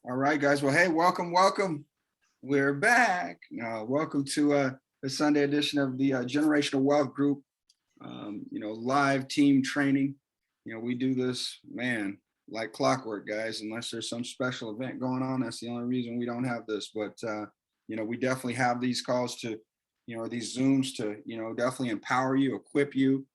All right, guys. Well, hey, welcome. We're back. Welcome to the Sunday edition of the Generational Wealth Group. Live team training. We do this, man, like clockwork, guys. Unless there's some special event going on, that's the only reason we don't have this. But we definitely have these calls to, these Zooms to, definitely empower you, equip you,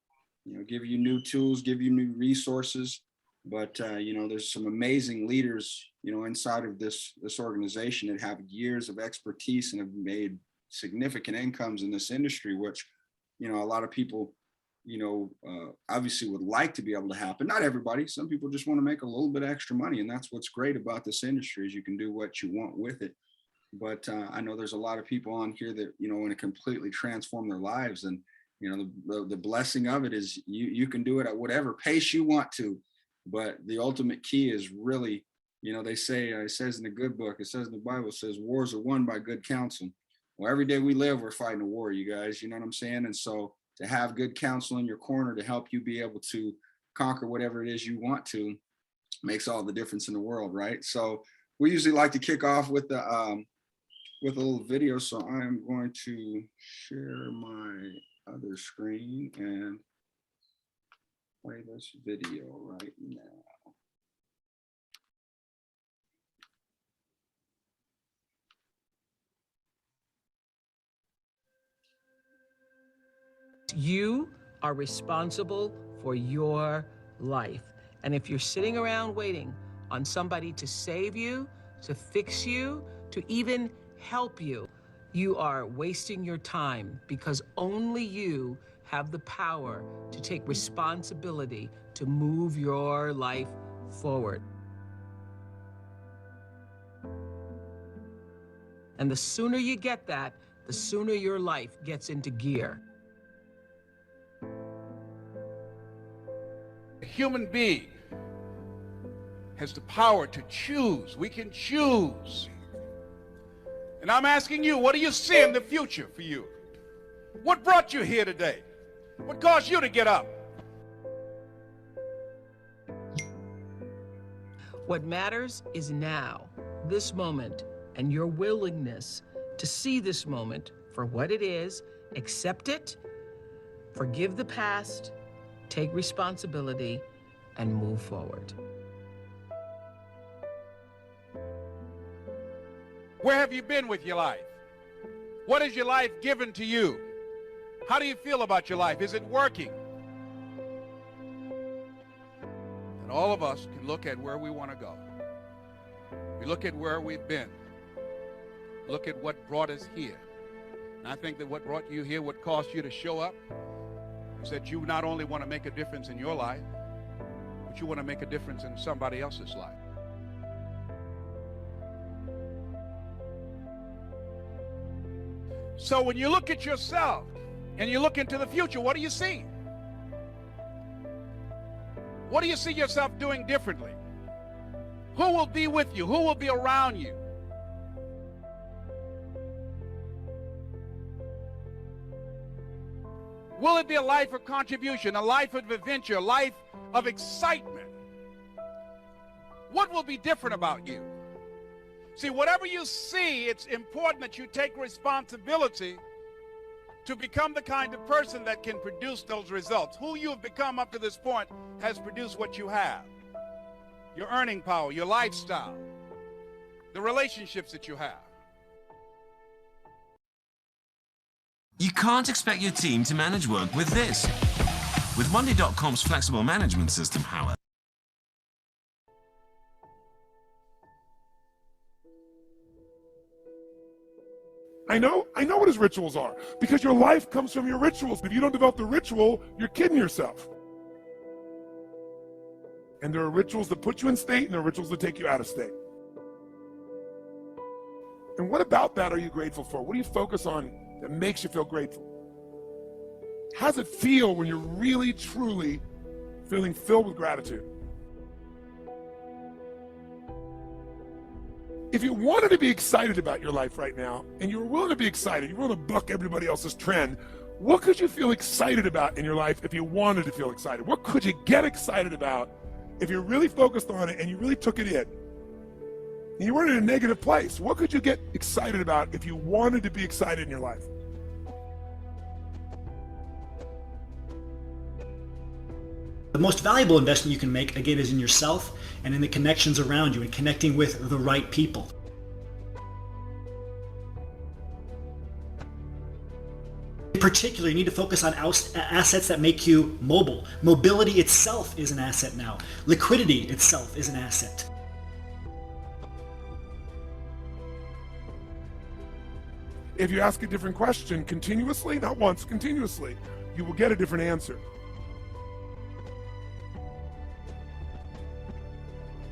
give you new tools, give you new resources. But there's some amazing leaders, inside of this organization that have years of expertise and have made significant incomes in this industry, which, a lot of people, obviously would like to be able to happen. Not everybody. Some people just want to make a little bit extra money, and that's what's great about this industry is you can do what you want with it. But I know there's a lot of people on here that want to completely transform their lives, and the blessing of it is you can do it at whatever pace you want to. But the ultimate key is really, they say, it says in the good book, it says in the Bible, it says wars are won by good counsel. Well, every day we live, we're fighting a war, you guys, you know what I'm saying? And so to have good counsel in your corner to help you be able to conquer whatever it is you want to makes all the difference in the world, right? So we usually like to kick off with a little video. So I'm going to share my other screen and play this video right now. You are responsible for your life. And if you're sitting around waiting on somebody to save you, to fix you, to even help you, you are wasting your time, because only you have the power to take responsibility to move your life forward. And the sooner you get that, the sooner your life gets into gear. A human being has the power to choose. We can choose. And I'm asking you, what do you see in the future for you? What brought you here today? What caused you to get up? What matters is now, this moment, and your willingness to see this moment for what it is, accept it, forgive the past, take responsibility, and move forward. Where have you been with your life? What has your life given to you? How do you feel about your life? Is it working? And all of us can look at where we want to go. We look at where we've been. Look at what brought us here. And I think that what brought you here, what caused you to show up, is that you not only want to make a difference in your life, but you want to make a difference in somebody else's life. So when you look at yourself and you look into the future, what do you see? What do you see yourself doing differently? Who will be with you? Who will be around you? Will it be a life of contribution, a life of adventure, a life of excitement? What will be different about you? See, whatever you see, it's important that you take responsibility to become the kind of person that can produce those results. Who you have become up to this point has produced what you have. Your earning power, your lifestyle, the relationships that you have. You can't expect your team to manage work with this. With Monday.com's flexible management system, however. I know what his rituals are, because your life comes from your rituals. If you don't develop the ritual, you're kidding yourself. And there are rituals that put you in state, and there are rituals that take you out of state. And what about that are you grateful for? What do you focus on that makes you feel grateful? How does it feel when you're really, truly feeling filled with gratitude? If you wanted to be excited about your life right now, and you were willing to be excited, you were willing to buck everybody else's trend, what could you feel excited about in your life if you wanted to feel excited? What could you get excited about if you're really focused on it and you really took it in? and you weren't in a negative place, what could you get excited about if you wanted to be excited in your life? The most valuable investment you can make, again, is in yourself and in the connections around you and connecting with the right people. In particular, you need to focus on assets that make you mobile. Mobility itself is an asset now. Liquidity itself is an asset. If you ask a different question continuously, not once, continuously, you will get a different answer.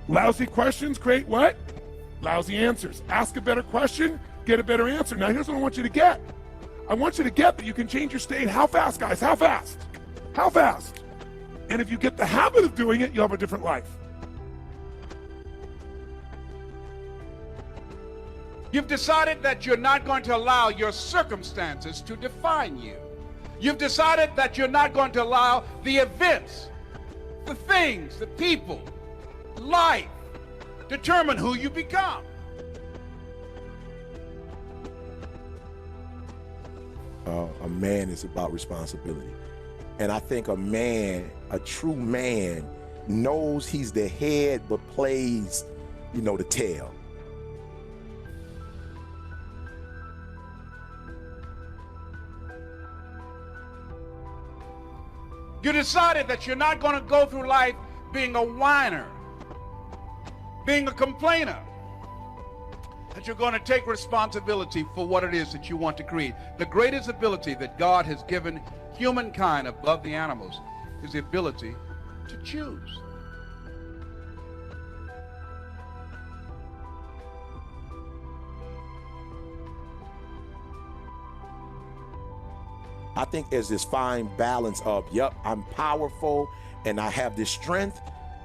Lousy questions create what? Lousy answers. Ask a better question, get a better answer. Now here's what I want you to get. I want you to get that you can change your state. How fast, guys? How fast? How fast? And if you get the habit of doing it, you'll have a different life. You've decided that you're not going to allow your circumstances to define you. You've decided that you're not going to allow the events, the things, the people, life determine who you become. A man is about responsibility. And I think a man, a true man, knows he's the head but plays, the tail. You decided that you're not going to go through life being a whiner, being a complainer, that you're going to take responsibility for what it is that you want to create. The greatest ability that God has given humankind above the animals is the ability to choose. I think there's this fine balance of, yep, I'm powerful and I have this strength,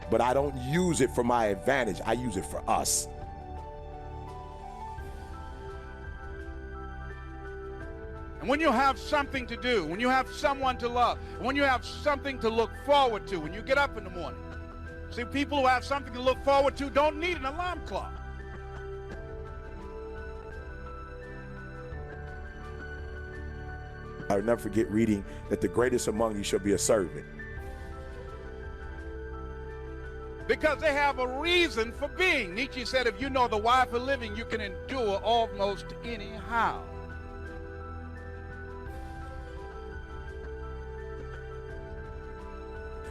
but I don't use it for my advantage. I use it for us. And when you have something to do, when you have someone to love, when you have something to look forward to, when you get up in the morning. See, people who have something to look forward to don't need an alarm clock. I'll never forget reading that the greatest among you shall be a servant. Because they have a reason for being. Nietzsche said, if you know the why for living, you can endure almost anyhow.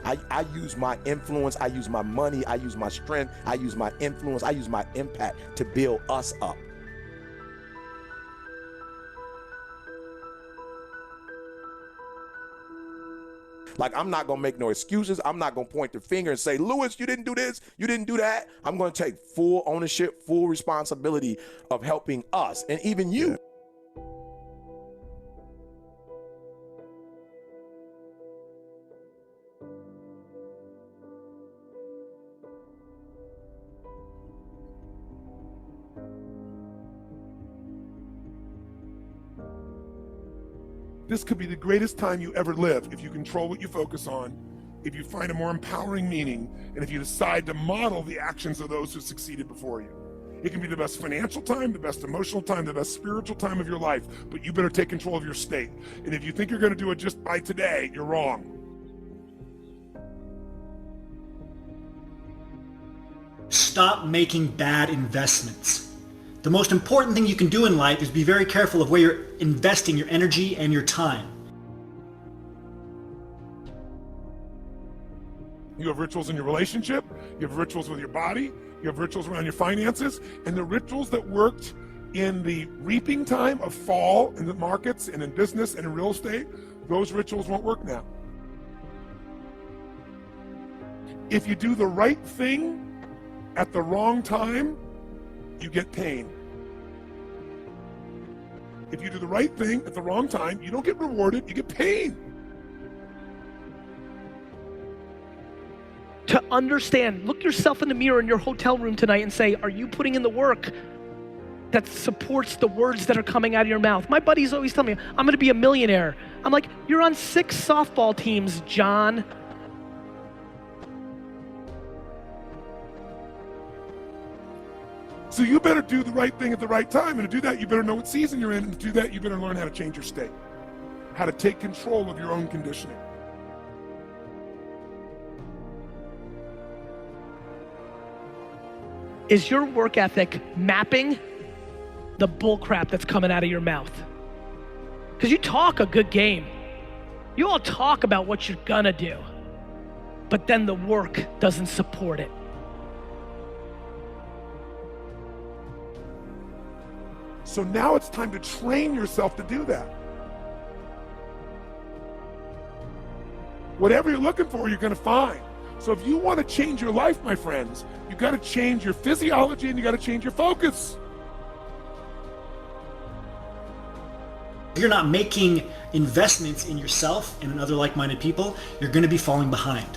I use my influence, I use my money, I use my strength, I use my influence, I use my impact to build us up. Like, I'm not gonna make no excuses. I'm not gonna point the finger and say, Lewis, you didn't do this, you didn't do that. I'm gonna take full ownership, full responsibility of helping us and even you. This could be the greatest time you ever live if you control what you focus on, if you find a more empowering meaning, and if you decide to model the actions of those who succeeded before you. It can be the best financial time, the best emotional time, the best spiritual time of your life, but you better take control of your state. And if you think you're going to do it just by today, you're wrong. Stop making bad investments. The most important thing you can do in life is be very careful of where you're investing your energy and your time. You have rituals in your relationship, you have rituals with your body, you have rituals around your finances, and the rituals that worked in the reaping time of fall in the markets and in business and in real estate, those rituals won't work now. If you do the right thing at the wrong time, you get pain. If you do the right thing at the wrong time, you don't get rewarded, you get pain. To understand, look yourself in the mirror in your hotel room tonight and say, are you putting in the work that supports the words that are coming out of your mouth? My buddies always tell me, I'm gonna be a millionaire. I'm like, you're on 6 softball teams, John. So you better do the right thing at the right time. And to do that, you better know what season you're in. And to do that, you better learn how to change your state, how to take control of your own conditioning. Is your work ethic mapping the bull crap that's coming out of your mouth? Because you talk a good game. You all talk about what you're gonna do, but then the work doesn't support it. So now it's time to train yourself to do that. Whatever you're looking for, you're gonna find. So if you want to change your life, my friends, you got to change your physiology and you got to change your focus. If you're not making investments in yourself and in other like-minded people, you're going to be falling behind.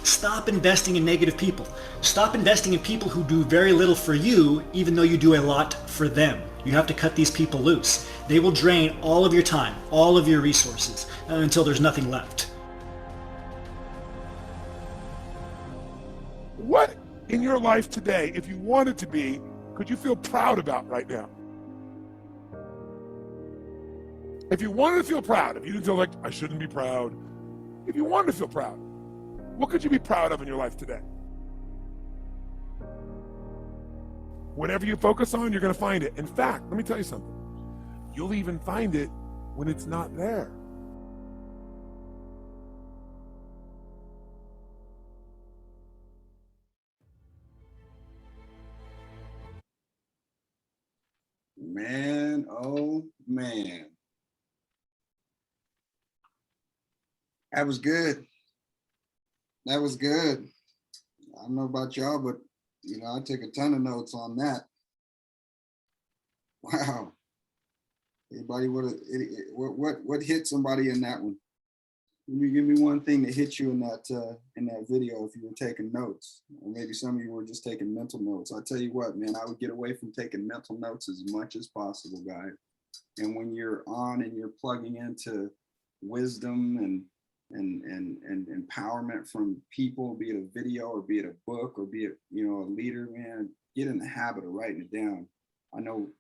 Stop investing in negative people. Stop investing in people who do very little for you, even though you do a lot for them. You have to cut these people loose. They will drain all of your time, all of your resources, until there's nothing left. What in your life today, if you wanted to be, could you feel proud about right now? If you wanted to feel proud, if you didn't feel like, I shouldn't be proud, if you wanted to feel proud, what could you be proud of in your life today? Whatever you focus on, you're going to find it. In fact, let me tell you something. You'll even find it when it's not there. Man, oh man. That was good. That was good. I don't know about y'all, but you know, I took a ton of notes on that. Wow. Anybody what hit somebody in that one? Give me one thing that hit you in that video if you were taking notes, or maybe some of you were just taking mental notes. I tell you what, man, I would get away from taking mental notes as much as possible, guys. And when you're on and you're plugging into wisdom and empowerment from people, be it a video or be it a book or be it, you know, a leader, man, get in the habit of writing it down. I know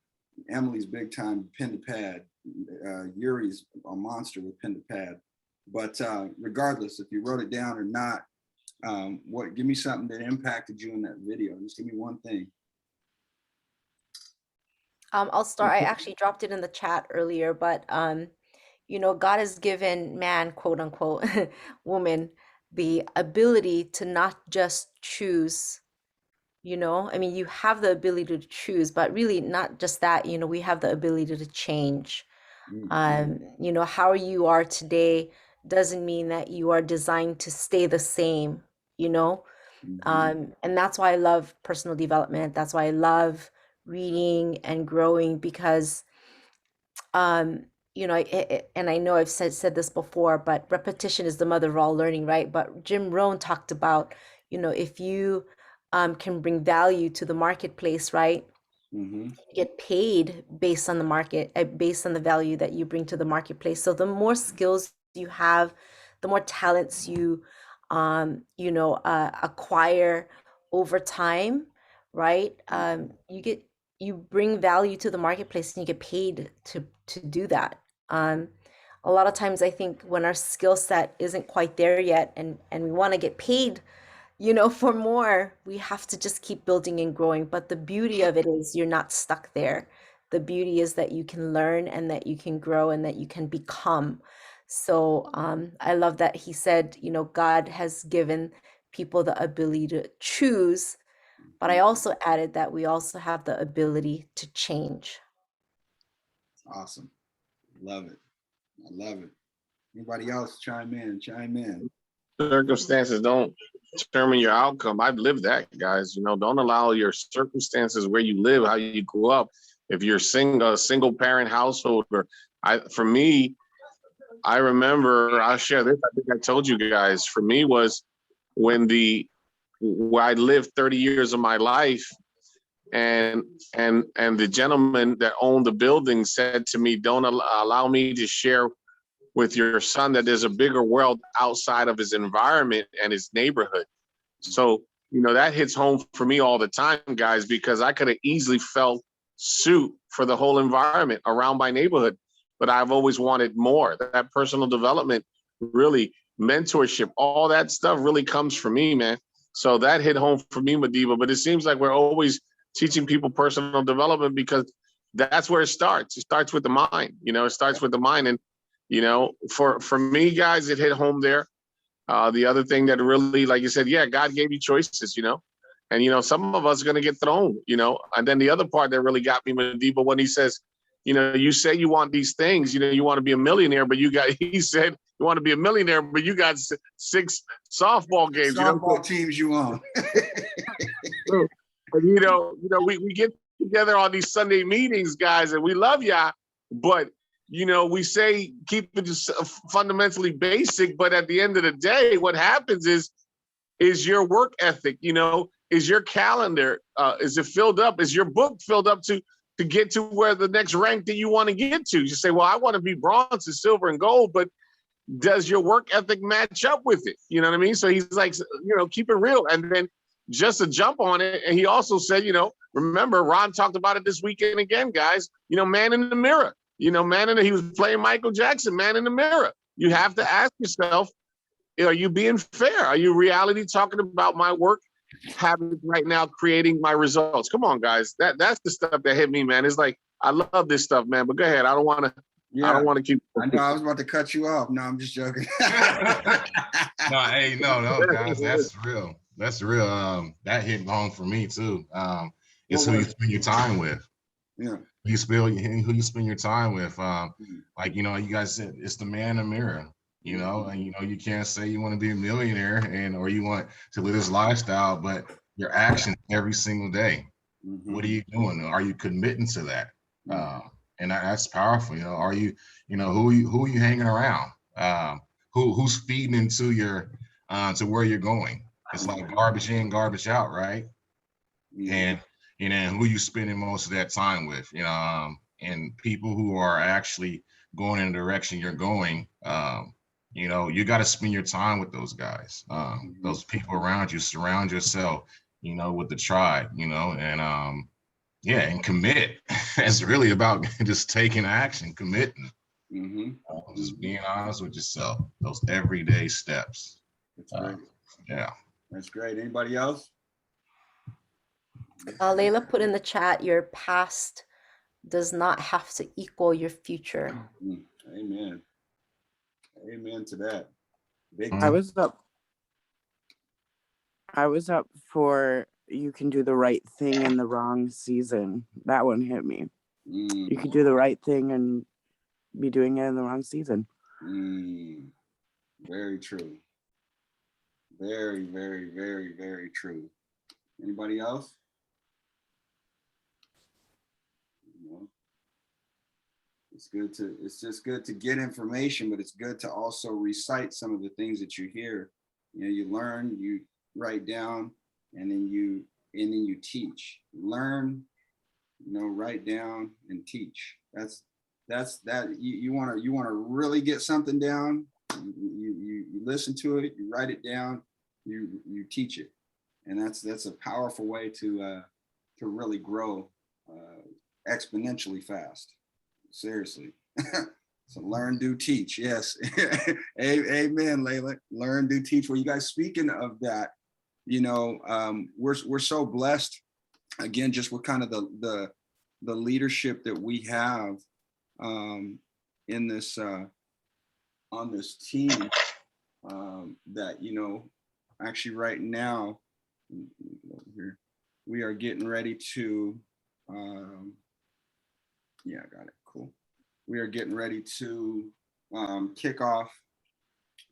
Emily's big time pen to pad. Yuri's a monster with pen to pad. But regardless, if you wrote it down or not, give me something that impacted you in that video. Just give me one thing. I'll start. I actually dropped it in the chat earlier, but you know, God has given man, quote unquote, woman, the ability to not just choose. You know, I mean, you have the ability to choose, but really not just that. You know, we have the ability to change. You know, how you are today doesn't mean that you are designed to stay the same, you know? And that's why I love personal development. That's why I love reading and growing, because, you know, and I know I've said this before, but repetition is the mother of all learning, right? But Jim Rohn talked about, you know, if you can bring value to the marketplace, right? You get paid based on the market, based on the value that you bring to the marketplace. So the more skills you have, the more talents you, you know, acquire over time, right? You bring value to the marketplace and you get paid to do that. A lot of times I think when our skill set isn't quite there yet and we want to get paid, you know, for more, we have to just keep building and growing. But the beauty of it is you're not stuck there. The beauty is that you can learn and that you can grow and that you can become. So I love that he said, you know, God has given people the ability to choose, but I also added that we also have the ability to change. Awesome. Love it. I love it. Anybody else chime in? Circumstances don't determine your outcome. I've lived that, guys. You know, don't allow your circumstances, where you live, how you grew up. If you're a single parent household, or for me, I remember, I'll share this. I think I told you guys, for me was when where I lived 30 years of my life, and the gentleman that owned the building said to me, don't allow me to share with your son that there's a bigger world outside of his environment and his neighborhood. So, you know, that hits home for me all the time, guys, because I could have easily felt suit for the whole environment around my neighborhood, but I've always wanted more. That personal development, really, mentorship, all that stuff really comes from me, man. So that hit home for me, Madiba. But it seems like we're always teaching people personal development because that's where it starts. It starts with the mind. You know, it starts with the mind. And, you know, for me, guys, it hit home there. The other thing that really, like you said, yeah, God gave you choices, you know, and, you know, some of us are going to get thrown, you know, and then the other part that really got me, Madiba, when he says, you know, you say you want these things, you know, you want to be a millionaire, but he said, you want to be a millionaire, but you got 6 softball games, Softball teams you on. you know, we get together on these Sunday meetings, guys, and we love y'all, but you know, we say keep it just fundamentally basic, but at the end of the day, what happens is your work ethic, you know, is your calendar, is it filled up? Is your book filled up to get to where the next rank that you want to get to? You say, well, I want to be bronze and silver and gold, but does your work ethic match up with it? You know what I mean? So he's like, you know, keep it real. And then just to jump on it, and he also said, you know, remember, Ron talked about it this weekend again, guys, you know, man in the mirror. You know, he was playing Michael Jackson, man in the mirror. You have to ask yourself, are you being fair? Are you reality talking about my work habits right now, creating my results? Come on, guys. That's the stuff that hit me, man. It's like, I love this stuff, man, but go ahead. I don't want to keep. I know I was about to cut you off. No, I'm just joking. No, hey, no, guys, that's real. That's real. That hit home for me too. It's who you spend your time with. Yeah. Who you spend your time with. Like, you know, you guys said it's the man in the mirror, you know, and you know, you can't say you want to be a millionaire or you want to live this lifestyle, but your actions every single day. What are you doing? Are you committing to that? And that's powerful. You know, are you, you know, who are you hanging around? Who's feeding into your to where you're going? It's like garbage in, garbage out, right? And you know, who you spending most of that time with, you know, and people who are actually going in the direction you're going, you know, you got to spend your time with those guys, those people around you. Surround yourself, you know, with the tribe, you know, and yeah, and commit. It's really about just taking action, committing, just being honest with yourself. Those everyday steps. That's great. Yeah, that's great. Anybody else? Layla put in the chat, your past does not have to equal your future. Amen. Amen to that. Big I was up for you can do the right thing in the wrong season. That one hit me. You can do the right thing and be doing it in the wrong season. Very true. Very, very, very, very true. Anybody else? It's just good to get information, but it's good to also recite some of the things that you hear. You know, you learn, you write down, and then you teach. Learn, you know, write down and teach. That's that you want to really get something down. You listen to it, you write it down, you teach it, and that's a powerful way to really grow exponentially fast. Seriously. So learn, do, teach. Yes. Amen, Layla. Learn, do, teach. Well, you guys, speaking of that, you know, we're so blessed, again, just with kind of the leadership that we have in this on this team, that, you know, actually right now here we are getting ready to yeah, I got it. Cool. We are getting ready to kick off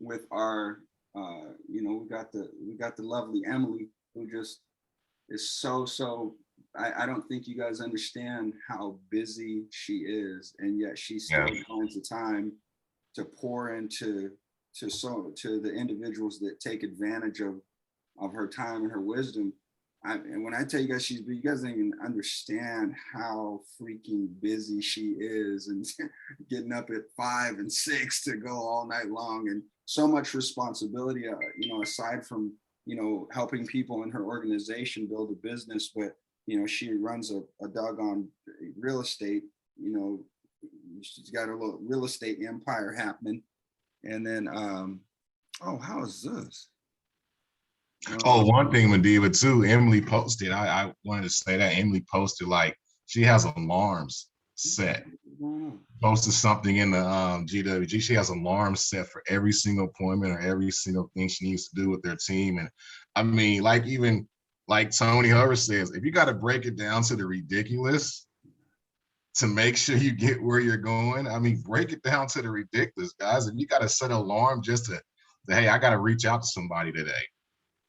with our, you know, we got the lovely Emily, who just is so. I don't think you guys understand how busy she is, and yet she still finds the time to pour into the individuals that take advantage of her time and her wisdom. And when I tell you guys you guys don't even understand how freaking busy she is, and getting up at 5 and 6 to go all night long, and so much responsibility, you know, aside from you know, helping people in her organization build a business, but, you know, she runs a doggone real estate, you know, she's got a little real estate empire happening. And then, oh, how is this? Oh, one thing, Madiva, too, Emily posted, I wanted to say that Emily posted, like, she has alarms set. Posted something in the GWG. She has alarms set for every single appointment or every single thing she needs to do with their team. And I mean, like, even like Tony Hubbard says, if you got to break it down to the ridiculous to make sure you get where you're going, I mean, break it down to the ridiculous, guys. If you got to set an alarm just to say, hey, I got to reach out to somebody today.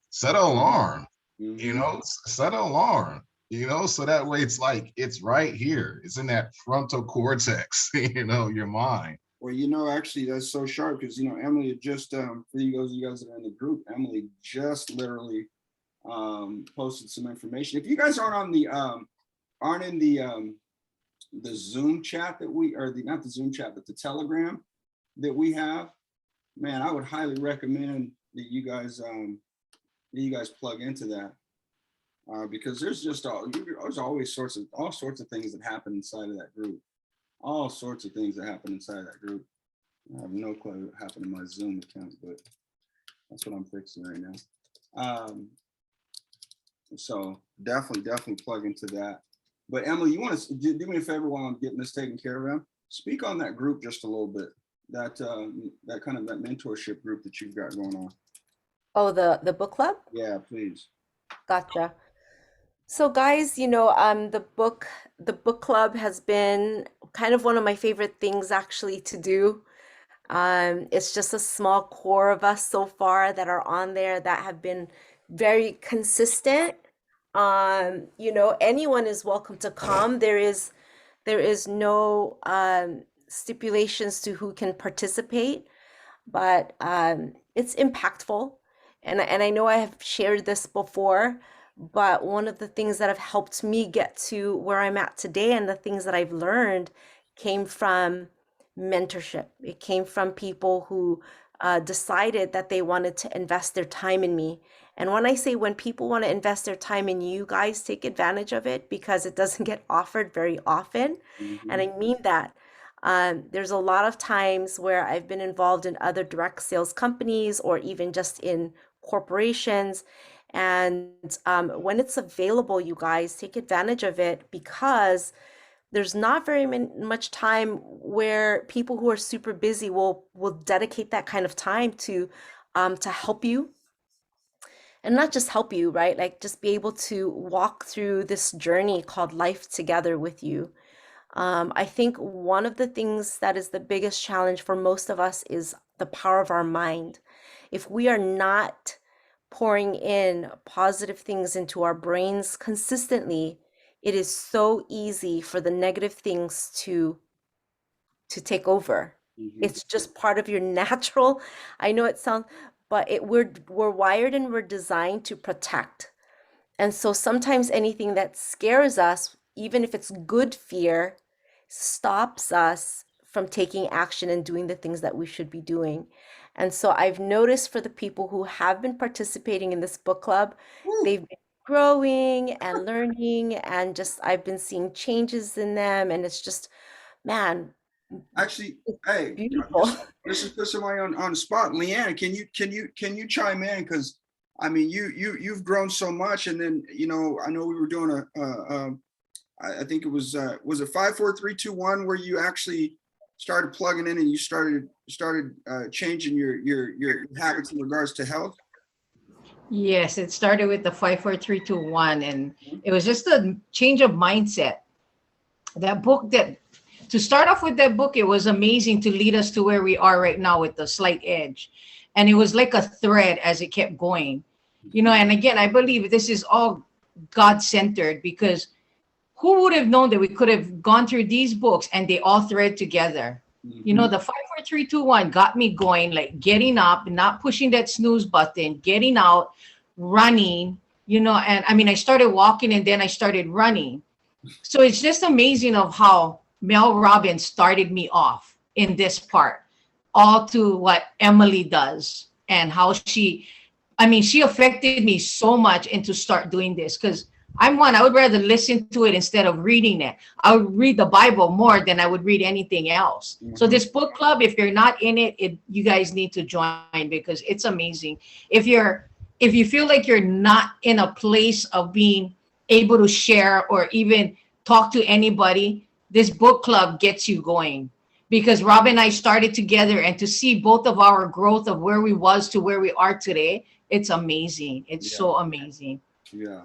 Set an alarm, you know, set an alarm, you know, so that way it's like, it's right here. It's in that frontal cortex, you know, your mind. Well, you know, actually that's so sharp because, you know, Emily had just, for you guys that are in the group, Emily just literally posted some information. If you guys aren't in the Zoom chat that we, or not the Zoom chat, but the Telegram that we have, man, I would highly recommend that you guys plug into that because there's always all sorts of things that happen inside of that group. All sorts of things that happen inside of that group. I have no clue what happened in my Zoom account, but that's what I'm fixing right now. So definitely plug into that. But Emily, you want to do me a favor while I'm getting this taken care of? Speak on that group just a little bit. That kind of that mentorship group that you've got going on. Oh, the book club? Yeah, please. Gotcha. So guys, you know, the book club has been kind of one of my favorite things actually to do. It's just a small core of us so far that are on there that have been very consistent. You know, anyone is welcome to come. There is no stipulations to who can participate, but it's impactful. And I know I have shared this before, but one of the things that have helped me get to where I'm at today and the things that I've learned came from mentorship. It came from people who decided that they wanted to invest their time in me. And when I say when people want to invest their time in you guys, take advantage of it because it doesn't get offered very often. And I mean that. There's a lot of times where I've been involved in other direct sales companies or even just in corporations. And when it's available, you guys take advantage of it because there's not very much time where people who are super busy will dedicate that kind of time to help you. And not just help you, right? Like just be able to walk through this journey called life together with you. I think one of the things that is the biggest challenge for most of us is the power of our mind. If we are not pouring in positive things into our brains consistently, it is so easy for the negative things to take over. It's just part of your natural, I know it sounds, but we're wired and we're designed to protect. And so sometimes anything that scares us, even if it's good fear, stops us from taking action and doing the things that we should be doing. And so I've noticed for the people who have been participating in this book club, they've been growing and learning, and just I've been seeing changes in them, and it's just, man, actually, hey, beautiful. This is put somebody on the spot. Leanne, can you chime in? Because I mean, you've grown so much, and then I know we were doing I think it was it 5, 4, 3, 2, 1 where you actually started plugging in and you started changing your habits in regards to health. Yes, it started with the 5, 4, 3, 2, 1, and it was just a change of mindset. That book, to start off with that book, it was amazing to lead us to where we are right now with the slight edge. And it was like a thread as it kept going, and again, I believe this is all God-centered because who would have known that we could have gone through these books and they all thread together? The 5, 4, 3, 2, 1 got me going, like getting up, not pushing that snooze button, getting out, running, and I mean, I started walking and then I started running. So it's just amazing of how Mel Robbins started me off in this part, all to what Emily does and how she I mean, she affected me so much into start doing this because I would rather listen to it instead of reading it. I would read the Bible more than I would read anything else. So this book club, if you're not in it, you guys need to join because it's amazing. If you feel like you're not in a place of being able to share or even talk to anybody, this book club gets you going. Because Rob and I started together, and to see both of our growth of where we was to where we are today, it's amazing. It's so amazing. Yeah.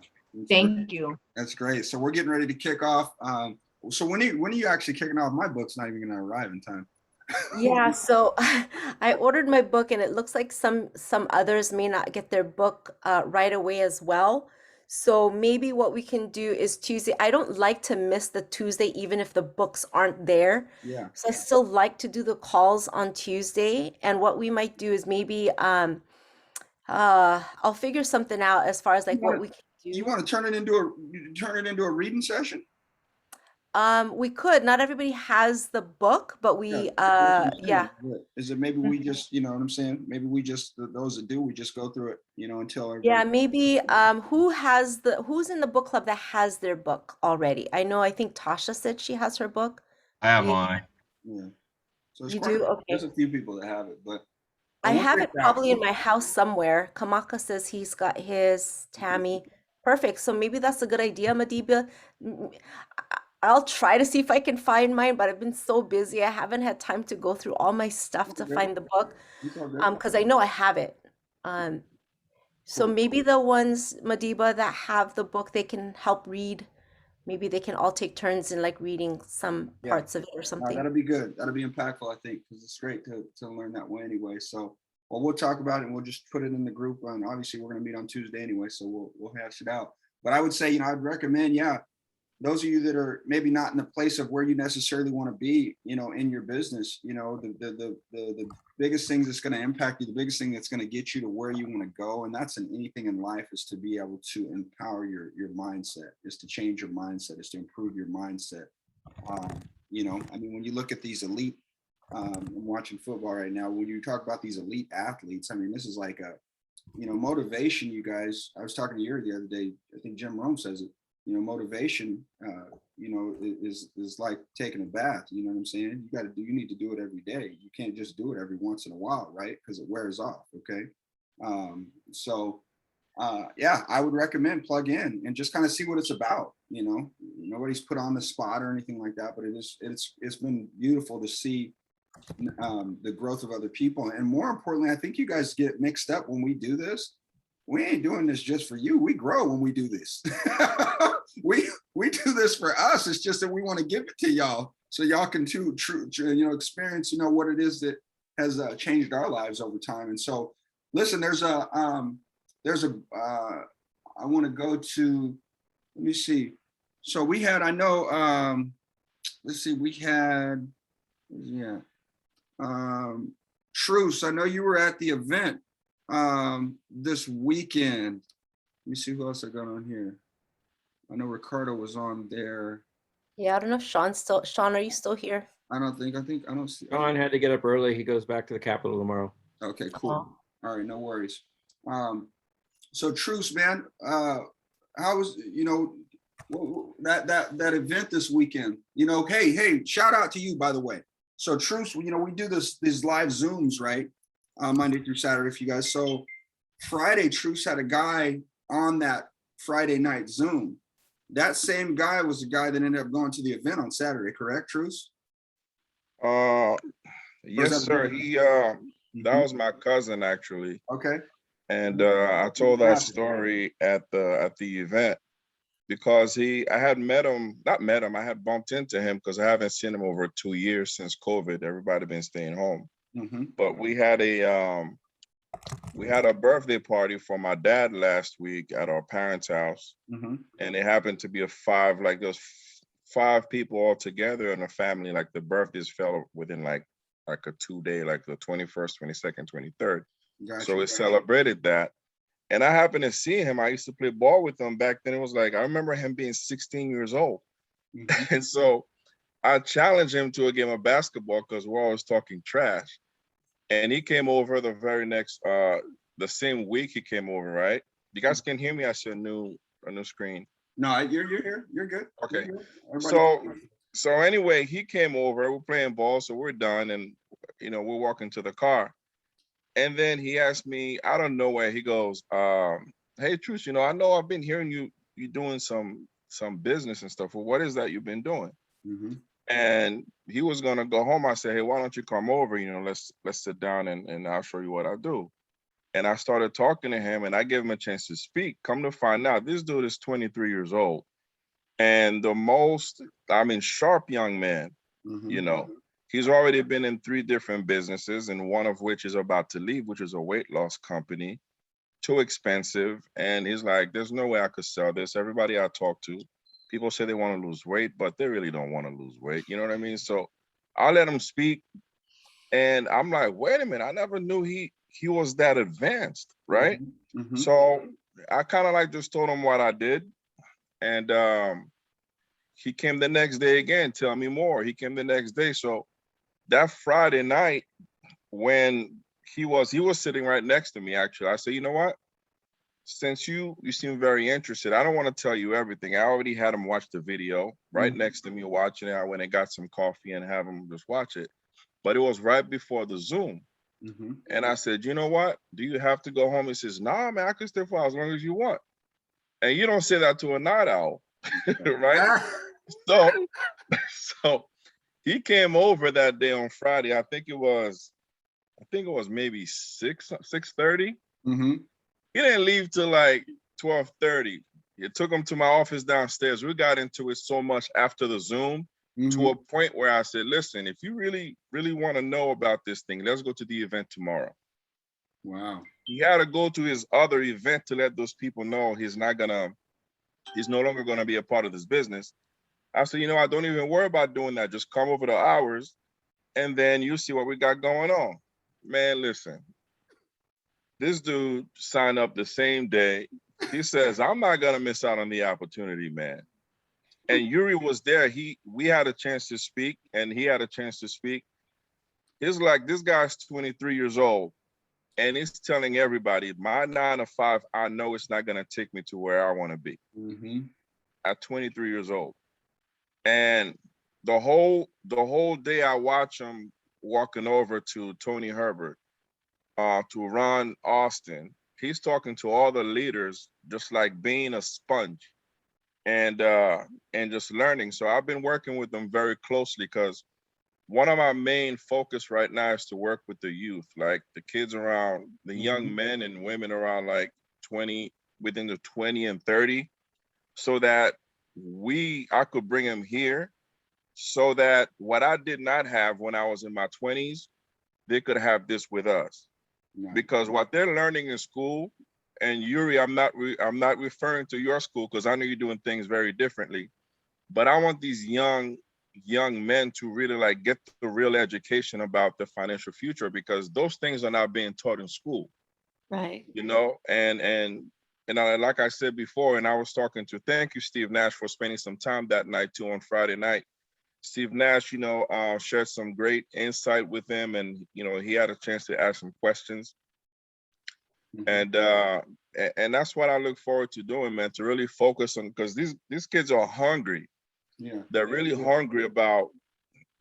Thank you. That's great. So we're getting ready to kick off. So when are you actually kicking off? My book's not even going to arrive in time. Yeah, so I ordered my book, and it looks like some others may not get their book right away as well. So maybe what we can do is Tuesday. I don't like to miss the Tuesday, even if the books aren't there. Yeah. So I still like to do the calls on Tuesday. And what we might do is maybe I'll figure something out as far as like what we can do. You want to turn it into a reading session? We could. Not everybody has the book, but we yeah. Is it maybe we just, you know what I'm saying? Maybe we just, those that do, we just go through it, you know, until everybody. Yeah, maybe who's in the book club that has their book already? I think Tasha said she has her book. I have mine. Yeah. So You do? Okay. There's a few people that have it, but I have it probably in my house somewhere. Kamaka says he's got his. Tammy. Perfect. So maybe that's a good idea, Madiba. I'll try to see if I can find mine, but I've been so busy. I haven't had time to go through all my stuff to find the book. Because I know I have it. So maybe the ones, Madiba, that have the book, they can help read. Maybe they can all take turns in like reading some parts of it or something. That'll be good. That'll be impactful, I think, because it's great to learn that way anyway. So, well, we'll talk about it and we'll just put it in the group. And obviously, we're going to meet on Tuesday anyway, so we'll hash it out. But I would say, I'd recommend, those of you that are maybe not in the place of where you necessarily want to be, in your business, the biggest things that's going to impact you, the biggest thing that's going to get you to where you want to go, and that's in anything in life, is to be able to empower your mindset, is to change your mindset, is to improve your mindset. When you look at these elite, I'm watching football right now, when you talk about these elite athletes, this is like motivation, you guys. I was talking to Yuri the other day, I think Jim Rome says it. Motivation, is like taking a bath. You know what I'm saying? You need to do it every day. You can't just do it every once in a while, right? Because it wears off. Okay. I would recommend plug in and just kind of see what it's about. Nobody's put on the spot or anything like that, but it's been beautiful to see the growth of other people. And more importantly, I think you guys get mixed up when we do this. We ain't doing this just for you. We grow when we do this. we do this for us. It's just that we want to give it to y'all so y'all can experience, what it is that has changed our lives over time. And so, listen, I want to go to, let me see. So we had, Truce, I know you were at the event this weekend. Let me see who else I got on here. I know Ricardo was on there. Yeah, I don't know if Sean, are you still here? I don't see. Sean had to get up early. He goes back to the Capitol tomorrow. Okay, cool. All right, no worries. So Truce, man, how was, that event this weekend? Hey, shout out to you, by the way. So Truce, we do these live Zooms, right? Monday through Saturday for you guys. So Friday, Truce had a guy on that Friday night Zoom. That same guy was the guy that ended up going to the event on Saturday, correct, Truce? Yes, sir. He that was my cousin, actually. Okay. And I told that story at the event because I had I had bumped into him because I haven't seen him over 2 years since COVID. Everybody been staying home. Mm-hmm. But we had a birthday party for my dad last week at our parents' house. Mm-hmm. And it happened to be there's 5 people all together in a family. Like the birthdays fell within like a 2-day, like the 21st, 22nd, 23rd. Gotcha. So we celebrated that. And I happened to see him. I used to play ball with him back then. It was like, I remember him being 16 years old. Mm-hmm. And so I challenged him to a game of basketball because we're always talking trash. And he came over the very next the same week he came over, right? You guys can hear me? I see a new screen. No, you're here. You're good. Okay. You're good. Everybody- So anyway, he came over. We're playing ball, so we're done, and we're walking to the car. And then he asked me, out of nowhere, he goes, "Hey, Truce, I know I've been hearing you doing some business and stuff. Well, what is that you've been doing?" Mm-hmm. And he was gonna go home. I said, "Hey, why don't you come over? Let's sit down and I'll show you what I do." And I started talking to him, and I gave him a chance to speak. Come to find out, this dude is 23 years old, and sharp young man. Mm-hmm. He's already been in 3 different businesses, and one of which is about to leave, which is a weight loss company. Too expensive. And he's like, "There's no way I could sell this. Everybody I talk to, people say they want to lose weight, but they really don't want to lose weight." You know what I mean? So I let him speak. And I'm like, wait a minute, I never knew he was that advanced, right? Mm-hmm. So I kind of just told him what I did. And he came the next day again, tell me more. He came the next day. So that Friday night, when he was sitting right next to me, actually, I said, "You know what? Since you seem very interested, I don't want to tell you everything. I already had him watch the video right next to me watching it. I went and got some coffee and have him just watch it. But it was right before the Zoom." Mm-hmm. And I said, "You know what? Do you have to go home?" He says, "Nah, man, I can stay for as long as you want." And you don't say that to a night owl, right? So he came over that day on Friday. I think it was maybe 6:30. Mm-hmm. He didn't leave till like 12:30. It took him to my office downstairs. We got into it so much after the Zoom to a point where I said, "Listen, if you really, really want to know about this thing, let's go to the event tomorrow." Wow. He had to go to his other event to let those people know he's no longer gonna be a part of this business. I said, "I don't even worry about doing that. Just come over the hours and then you see what we got going on." Man, listen. This dude signed up the same day. He says, "I'm not gonna miss out on the opportunity, man." And Yuri was there. We had a chance to speak, and he had a chance to speak. It's like, this guy's 23 years old, and he's telling everybody, "My 9 to 5, I know it's not gonna take me to where I want to be." Mm-hmm. At 23 years old, and the whole day I watch him walking over to Tony Herbert, to Ron Austin. He's talking to all the leaders, just like being a sponge, and just learning. So I've been working with them very closely, because one of my main focus right now is to work with the youth, like the kids around, the young men and women around like 20, within the 20 and 30, so that I could bring them here, so that what I did not have when I was in my 20s, they could have this with us. Nice. Because what they're learning in school, and Yuri, I'm not referring to your school, because I know you're doing things very differently, but I want these young men to really get the real education about the financial future, because those things are not being taught in school. Right. And like I said before, and I was talking to, thank you, Steve Nash, for spending some time that night too, on Friday night. Steve Nash, shared some great insight with him, and he had a chance to ask some questions. And that's what I look forward to doing, man, to really focus on, because these kids are hungry. Yeah. They're really hungry about,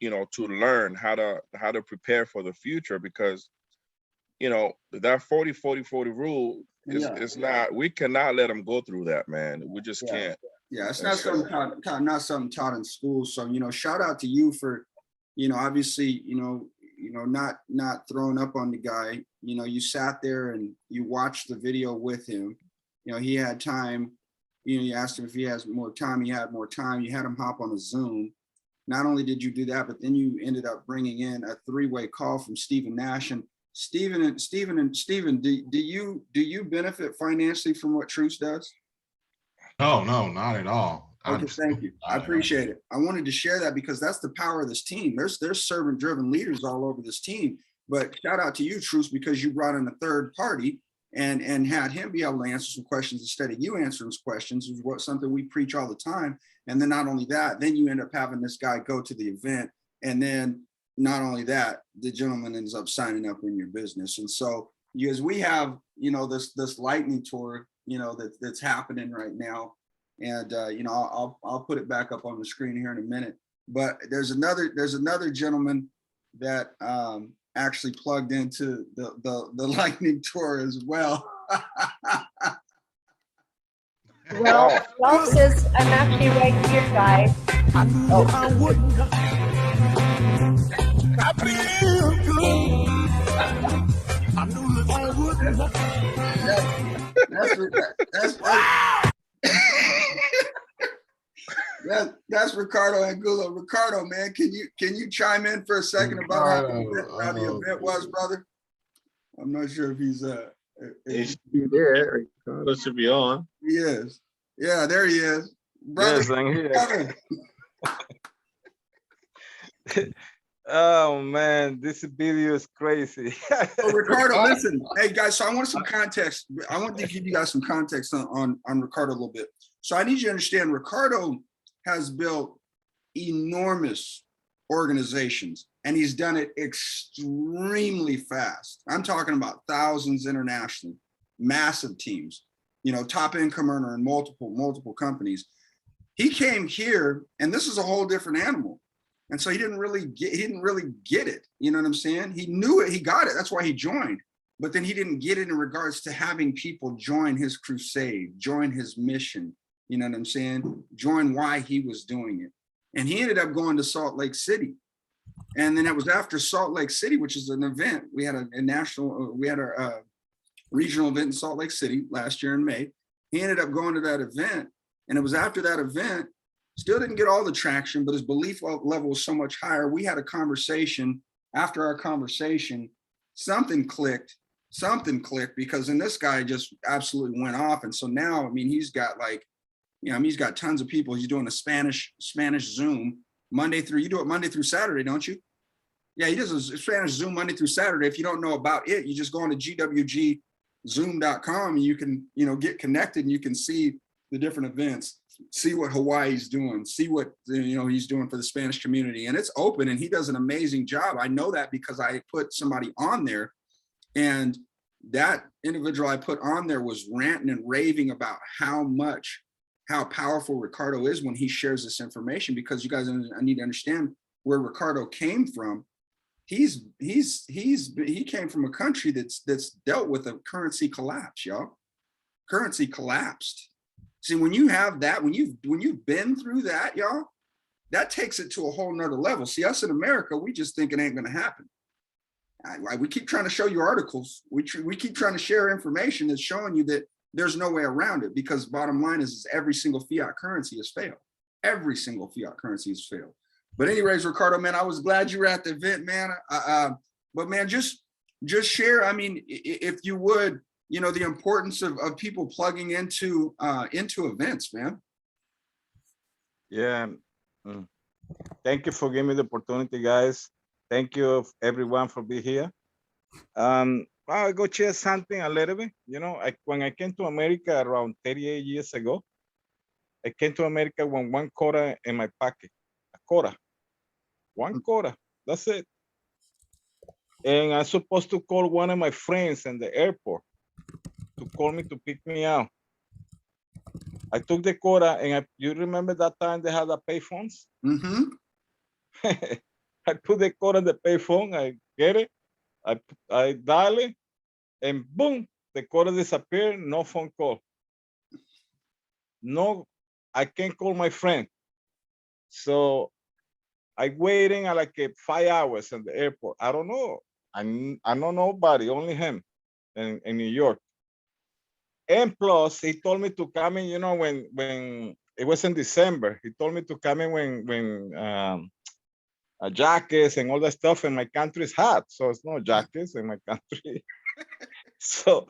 to learn how to prepare for the future, because that 40-40-40 rule is not, we cannot let them go through that, man. We just can't. Yeah, it's not something taught in school. So, shout out to you for, obviously, not throwing up on the guy. You sat there and you watched the video with him. He had time. You asked him if he has more time. He had more time. You had him hop on a Zoom. Not only did you do that, but then you ended up bringing in a 3-way call from Stephen Nash. And Stephen, do you benefit financially from what Truce does? No, not at all. Okay, thank you. I appreciate it. I wanted to share that because that's the power of this team. There's servant-driven leaders all over this team. But shout out to you, Truce, because you brought in a third party and had him be able to answer some questions instead of you answering some questions, is something we preach all the time. And then not only that, then you end up having this guy go to the event. And then not only that, the gentleman ends up signing up in your business. And so as we have this lightning tour, that's happening right now. And, I'll put it back up on the screen here in a minute. But there's another gentleman that actually plugged into the lightning tour as well. Well, Ralph says I'm actually right here, guys. Oh. I wouldn't. I feel good. I knew that I wouldn't. That's Ricardo Angulo. Ricardo, man, can you chime in for a second about how the event was, brother? I'm not sure if he's He should be there. Ricardo should be on. He is. Yeah, there he is. Brother, yes, I'm here. Oh man, this video is crazy. So Ricardo, listen, hey guys. So I want some context. I want to give you guys some context on Ricardo a little bit. So I need you to understand, Ricardo has built enormous organizations, and he's done it extremely fast. I'm talking about thousands internationally, massive teams. Top income earner in multiple companies. He came here, and this is a whole different animal. And so he didn't really get it. You know what I'm saying? He knew it, he got it. That's why he joined. But then he didn't get it in regards to having people join his crusade, join his mission. You know what I'm saying? Join why he was doing it. And he ended up going to Salt Lake City. And then it was after Salt Lake City, which is an event. We had a regional event in Salt Lake City last year in May. He ended up going to that event. And it was after that event, still didn't get all the traction, but his belief level was so much higher. We had a conversation. After our conversation, something clicked because then this guy just absolutely went off. And so now, he's got he's got tons of people. He's doing a Spanish Zoom you do it Monday through Saturday, don't you? Yeah, he does a Spanish Zoom Monday through Saturday. If you don't know about it, you just go on to GWGzoom.com and you can, get connected and you can see the different events, see what Hawaii's doing, see what, he's doing for the Spanish community. And it's open and he does an amazing job. I know that because I put somebody on there, and that individual I put on there was ranting and raving about how powerful Ricardo is when he shares this information, because you guys need to understand where Ricardo came from. He came from a country that's dealt with a currency collapse, y'all. Currency collapsed. See, when you have that, when you've been through that, y'all, that takes it to a whole nother level. See, us in America, we just think it ain't gonna happen. We keep trying to show you articles. We keep trying to share information that's showing you that there's no way around it, because bottom line is every single fiat currency has failed. Every single fiat currency has failed. But anyways, Ricardo, man, I was glad you were at the event, man. But man, just share, if you would, the importance of people plugging into events, man. Yeah. Thank you for giving me the opportunity, guys. Thank you everyone for being here. I'll go share something a little bit. When I came to America around 38 years ago, I came to America with 1 quarter in my pocket. A quarter. 1 quarter. That's it. And I'm supposed to call one of my friends in the airport to call me to pick me out. I took the quarter, and you remember that time they had the pay phones? Mm-hmm. I put the quarter in the pay phone, I get it, I dial it, and boom, the quarter disappeared, no phone call. No, I can't call my friend. So I waiting like 5 hours in the airport. I don't know. I know nobody, only him in New York. And plus, he told me to come in, when it was in December, he told me to come in when jackets and all that stuff in my country is hot. So it's no jackets in my country. So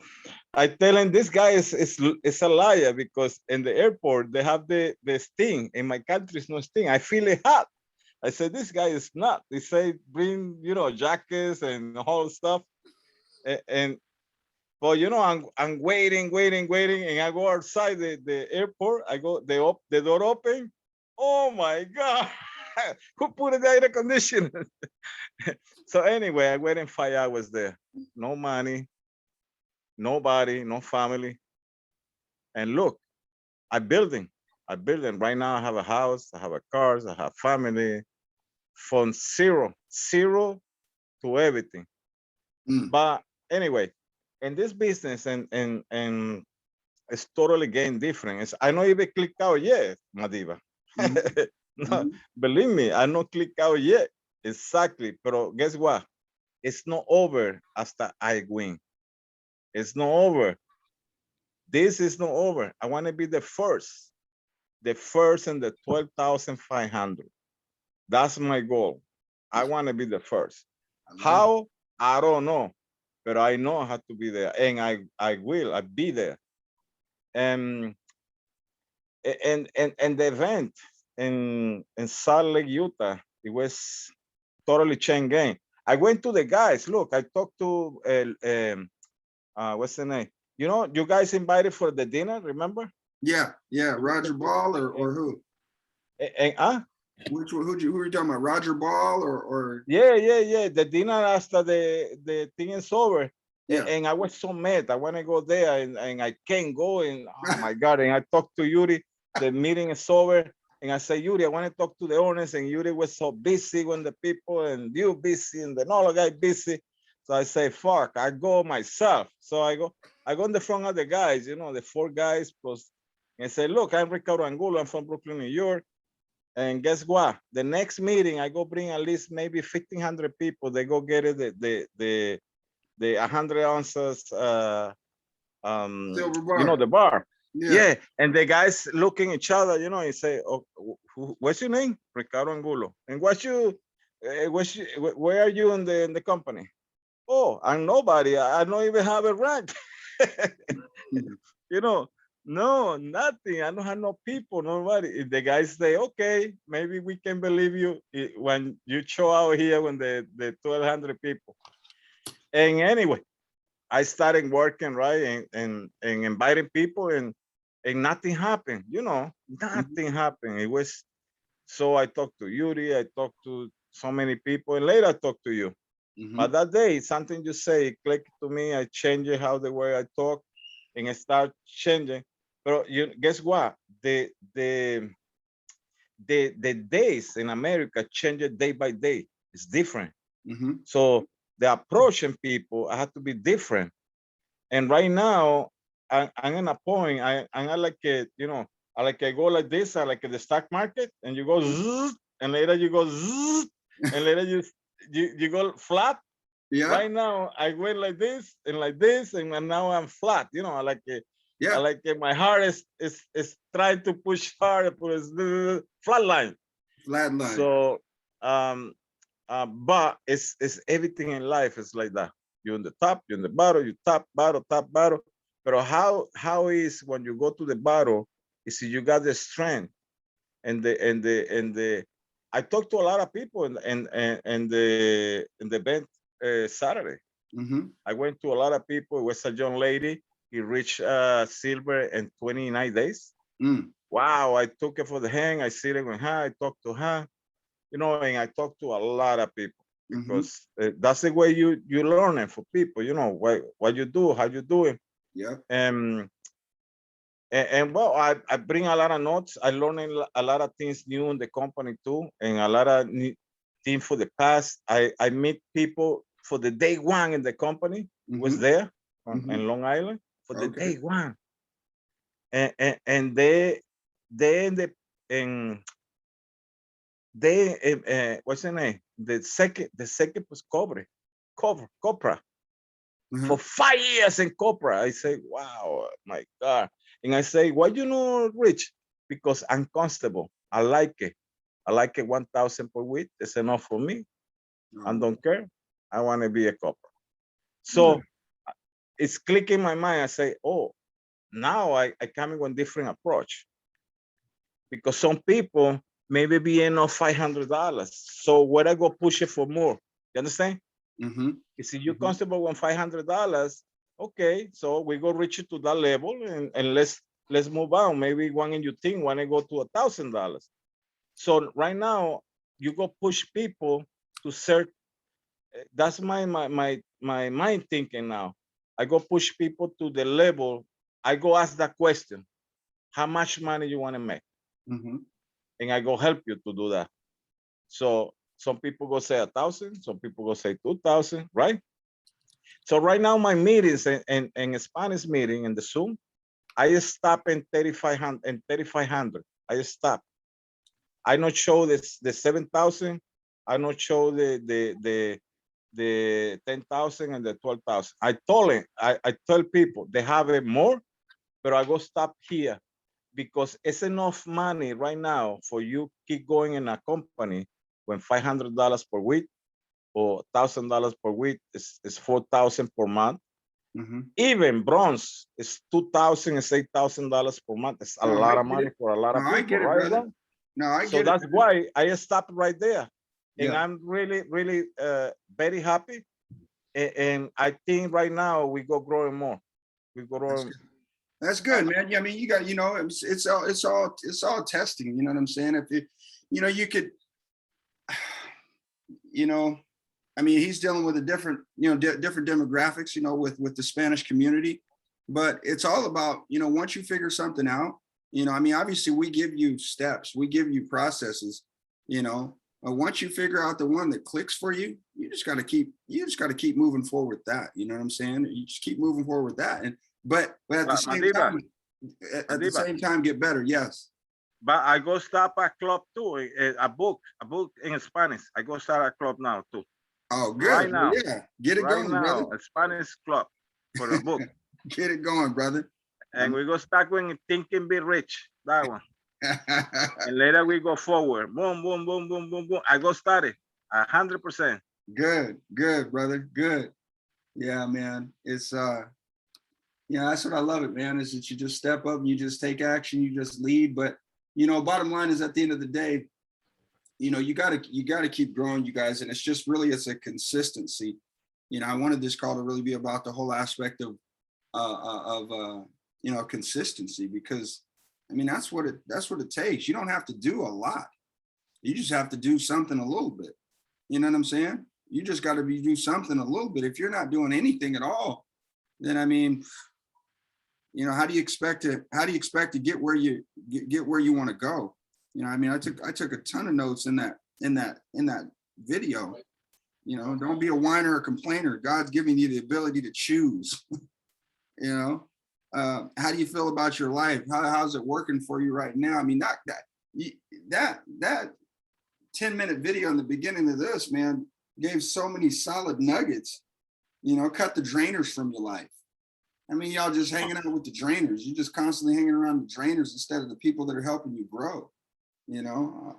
I tell him this guy is a liar, because in the airport, they have the sting. In my country, it's no sting. I feel it hot. I said, this guy is not. They say, bring, jackets and all stuff. But I'm waiting, and I go outside the airport. I go, the door open. Oh my God, who put the air conditioner? So anyway, I waited 5 hours there. No money, nobody, no family. And look, I'm building. I'm building. Right now, I have a house, I have a cars, I have family. From zero to everything. But anyway, in this business, and it's totally getting different. I not even click out yet, Madiba. No, believe me, I not click out yet. Exactly. But guess what? It's not over after I win. It's not over. This is not over. I want to be the first in the 12,500. That's my goal. I want to be the first. How? I don't know, but I know I have to be there, and I will. I be there. And the event in Salt Lake, Utah, it was totally chain game. I went to the guys. Look, I talked to what's the name? You know, you guys invited for the dinner. Remember? Yeah, Roger Ball or who? Which who are you talking about? Roger Ball or yeah. The dinner after the thing is over. Yeah. And I was so mad. I want to go there and I can't go. And oh my God. And I talked to Yuri. The meeting is over. And I said, Yuri, I want to talk to the owners. And Yuri was so busy when the people and you busy and the Nolo guy busy. So I say, fuck, I go myself. So I go in the front of the guys, you know, the 4 guys plus. And I say, look, I'm Ricardo Angulo. I'm from Brooklyn, New York. And guess what? The next meeting, I go bring at least maybe 1,500 people. They go get it, the 100 ounces, Silver bar. you know, the bar. Yeah. And the guys looking each other, you know, and say, oh, what's your name? Ricardo Angulo. And where are you in the company? Oh, I'm nobody. I don't even have a rank. You know, no, nothing. I don't have no people, nobody. If the guys say, okay, maybe we can believe you when you show out here when the 1,200 people. And anyway, I started working, right, and inviting people, and nothing happened. You know, nothing happened. It was, so I talked to Yuri, I talked to so many people, and later I talked to you. But that day, something you say clicked to me. I changed how the way I talk, and I start changing. But you guess what? The days in America change day by day. It's different. So the approaching people I have to be different. And right now, I'm in a point. I like it, you know. I like I go like this. I like the stock market, and you go zzz, and later you go zzz, and later you go flat. Yeah. Right now, I went like this, and now I'm flat. You know, I like it. Yeah. I like it. My heart is trying to push hard, but it's flat line. Flat line. So, but it's everything in life is like that. You're on the top, you're in the bottom, you top, bottom, top, bottom. But how is when you go to the bottom is you got the strength and the I talked to a lot of people in the event Saturday. I went to a lot of people. It was a young lady. He reached silver in 29 days. Wow, I took her for the hand. I sit with her. I talked to her, you know, and I talked to a lot of people because that's the way you learn it for people, you know, what you do, how you do it. Yeah. And well, I bring a lot of notes. I learned a lot of things new in the company too, and a lot of new things for the past. I meet people for the day one in the company. Was there in Long Island for the day one, and they what's the name? The second was Copra. For 5 years in Copra. I say, wow, my God. And I say, why you know, Rich? Because I'm comfortable. I like it. I like it 1,000 per week. It's enough for me. I don't care. I want to be a Copra. So it's clicking in my mind. I say, oh, now I coming with a different approach. Because some people maybe be enough $500. So where I go push it for more. You understand? If you're comfortable with $500, okay, so we go reach it to that level and let's move on. Maybe one in your team want to go to $1,000. So right now you go push people to search. That's my mind thinking now. I go push people to the level. I go ask that question, how much money you want to make? And I go help you to do that. So some people go say 1,000, some people go say 2,000, right? So right now my meetings in Spanish meeting in the Zoom, I stop in 3,500 and 3,500. I stop. I not show this the 7,000. I not show the 10,000 and the 12,000. I tell people they have it more, but I go stop here because it's enough money right now for you keep going in a company when $500 per week or $1,000 per week is 4,000 per month. Even bronze is 2,000 and $8,000 per month. It's a lot of money for a lot of people, I get it, right? brother. No, I get it. So that's why I stopped right there. And Yeah. I'm really, really very happy. And I think right now we go growing more. We go growing. That's good, man. Yeah, I mean, you got, you know, it's all testing. You know what I'm saying? If you know, you could, you know, I mean, he's dealing with a different, you know, different demographics, you know, with the Spanish community, but it's all about, you know, once you figure something out, you know, I mean, obviously we give you steps, we give you processes, you know, once you figure out the one that clicks for you, you just got to keep moving forward with that. You know what I'm saying? You just keep moving forward with that. And, but at the same time, get better. Yes. But I go start a club too, a book in Spanish. I go start a club now too. Oh, good. Right now. Yeah. Get it going, now, brother. a Spanish club for the book. Get it going, brother. And we go start going Think and Be Rich, that one. And later we go forward. Boom, boom, boom, boom, boom, boom. I go start it 100%. Good, brother. Good. Yeah, man. It's yeah, that's what I love it, man, is that you just step up and you just take action, you just lead. But you know, bottom line is at the end of the day, you know, you gotta keep growing, you guys. And it's a consistency. You know, I wanted this call to really be about the whole aspect of you know, consistency, because I mean, that's what it takes. You don't have to do a lot. You just have to do something a little bit. You know what I'm saying? You just got to do something a little bit. If you're not doing anything at all, then I mean, you know, how do you expect to get where you want to go? You know, I mean, I took a ton of notes in that video. You know, don't be a whiner or complainer. God's giving you the ability to choose. You know, how do you feel about your life? How's it working for you right now? I mean, that 10-minute video in the beginning of this, man, gave so many solid nuggets. You know, cut the drainers from your life. I mean, y'all just hanging out with the drainers. You're just constantly hanging around the drainers instead of the people that are helping you grow. You know,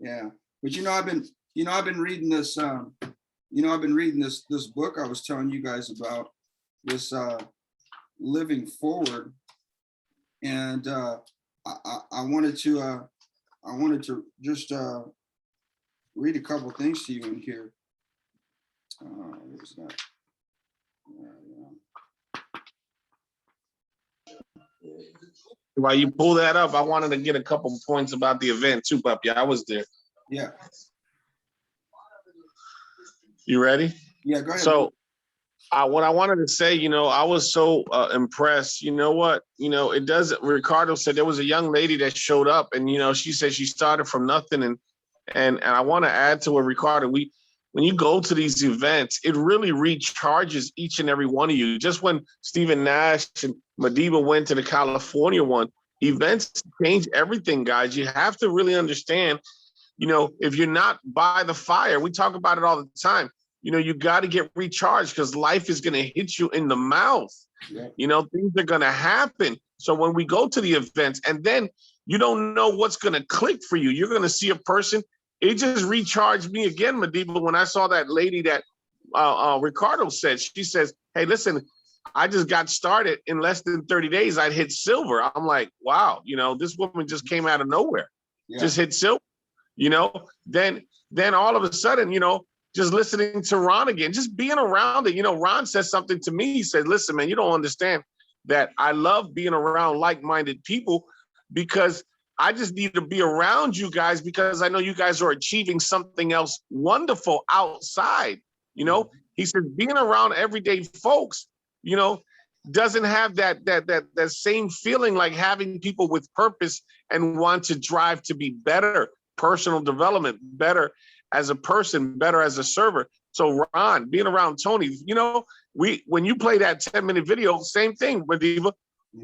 yeah. But you know, I've been reading this. This book I was telling you guys about, this Living Forward, and I wanted to just read a couple things to you in here. Where's that? While you pull that up, I wanted to get a couple points about the event too, Pup. Yeah, I was there. Yeah. You ready? Yeah, go ahead. So what I wanted to say, you know, I was so impressed. You know what? You know, Ricardo said there was a young lady that showed up, and, you know, she said she started from nothing. And I want to add to what Ricardo, when you go to these events, it really recharges each and every one of you. Just when Stephen Nash and Madiba went to the California one, events change everything, guys. You have to really understand, you know, if you're not by the fire, we talk about it all the time. You know, you got to get recharged, because life is going to hit you in the mouth. Yeah. You know, things are going to happen. So when we go to the events, and then you don't know what's going to click for you, you're going to see a person. It just recharged me again, Madiba, when I saw that lady that Ricardo said. She says, hey, listen, I just got started. In less than 30 days, I'd hit silver. I'm like, wow, you know, this woman just came out of nowhere, just hit silver, you know. Then all of a sudden, you know, just listening to Ron again, just being around it. You know, Ron says something to me. He said, listen, man, you don't understand that I love being around like-minded people, because I just need to be around you guys, because I know you guys are achieving something else wonderful outside. You know, he said, being around everyday folks, you know, doesn't have that same feeling like having people with purpose and want to drive to be better, personal development, better as a person, better as a server. So Ron, being around Tony, you know, when you play that 10-minute video, same thing, Madiba.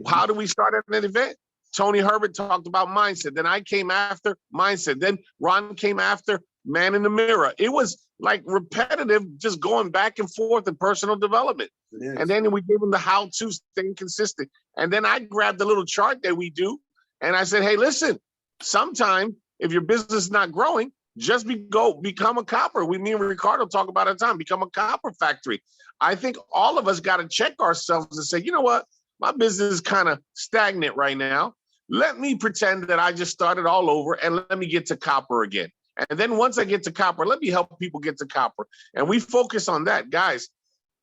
How do we start at an event? Tony Herbert talked about mindset. Then I came after mindset. Then Ron came after man in the mirror. It was like repetitive, just going back and forth in personal development. And then we give them the how-to, staying consistent. And then I grabbed the little chart that we do. And I said, hey, listen, sometime if your business is not growing, just become a copper. Me and Ricardo talk about it all the time, become a copper factory. I think all of us got to check ourselves and say, you know what? My business is kind of stagnant right now. Let me pretend that I just started all over and let me get to copper again. And then once I get to copper, let me help people get to copper. And we focus on that. Guys,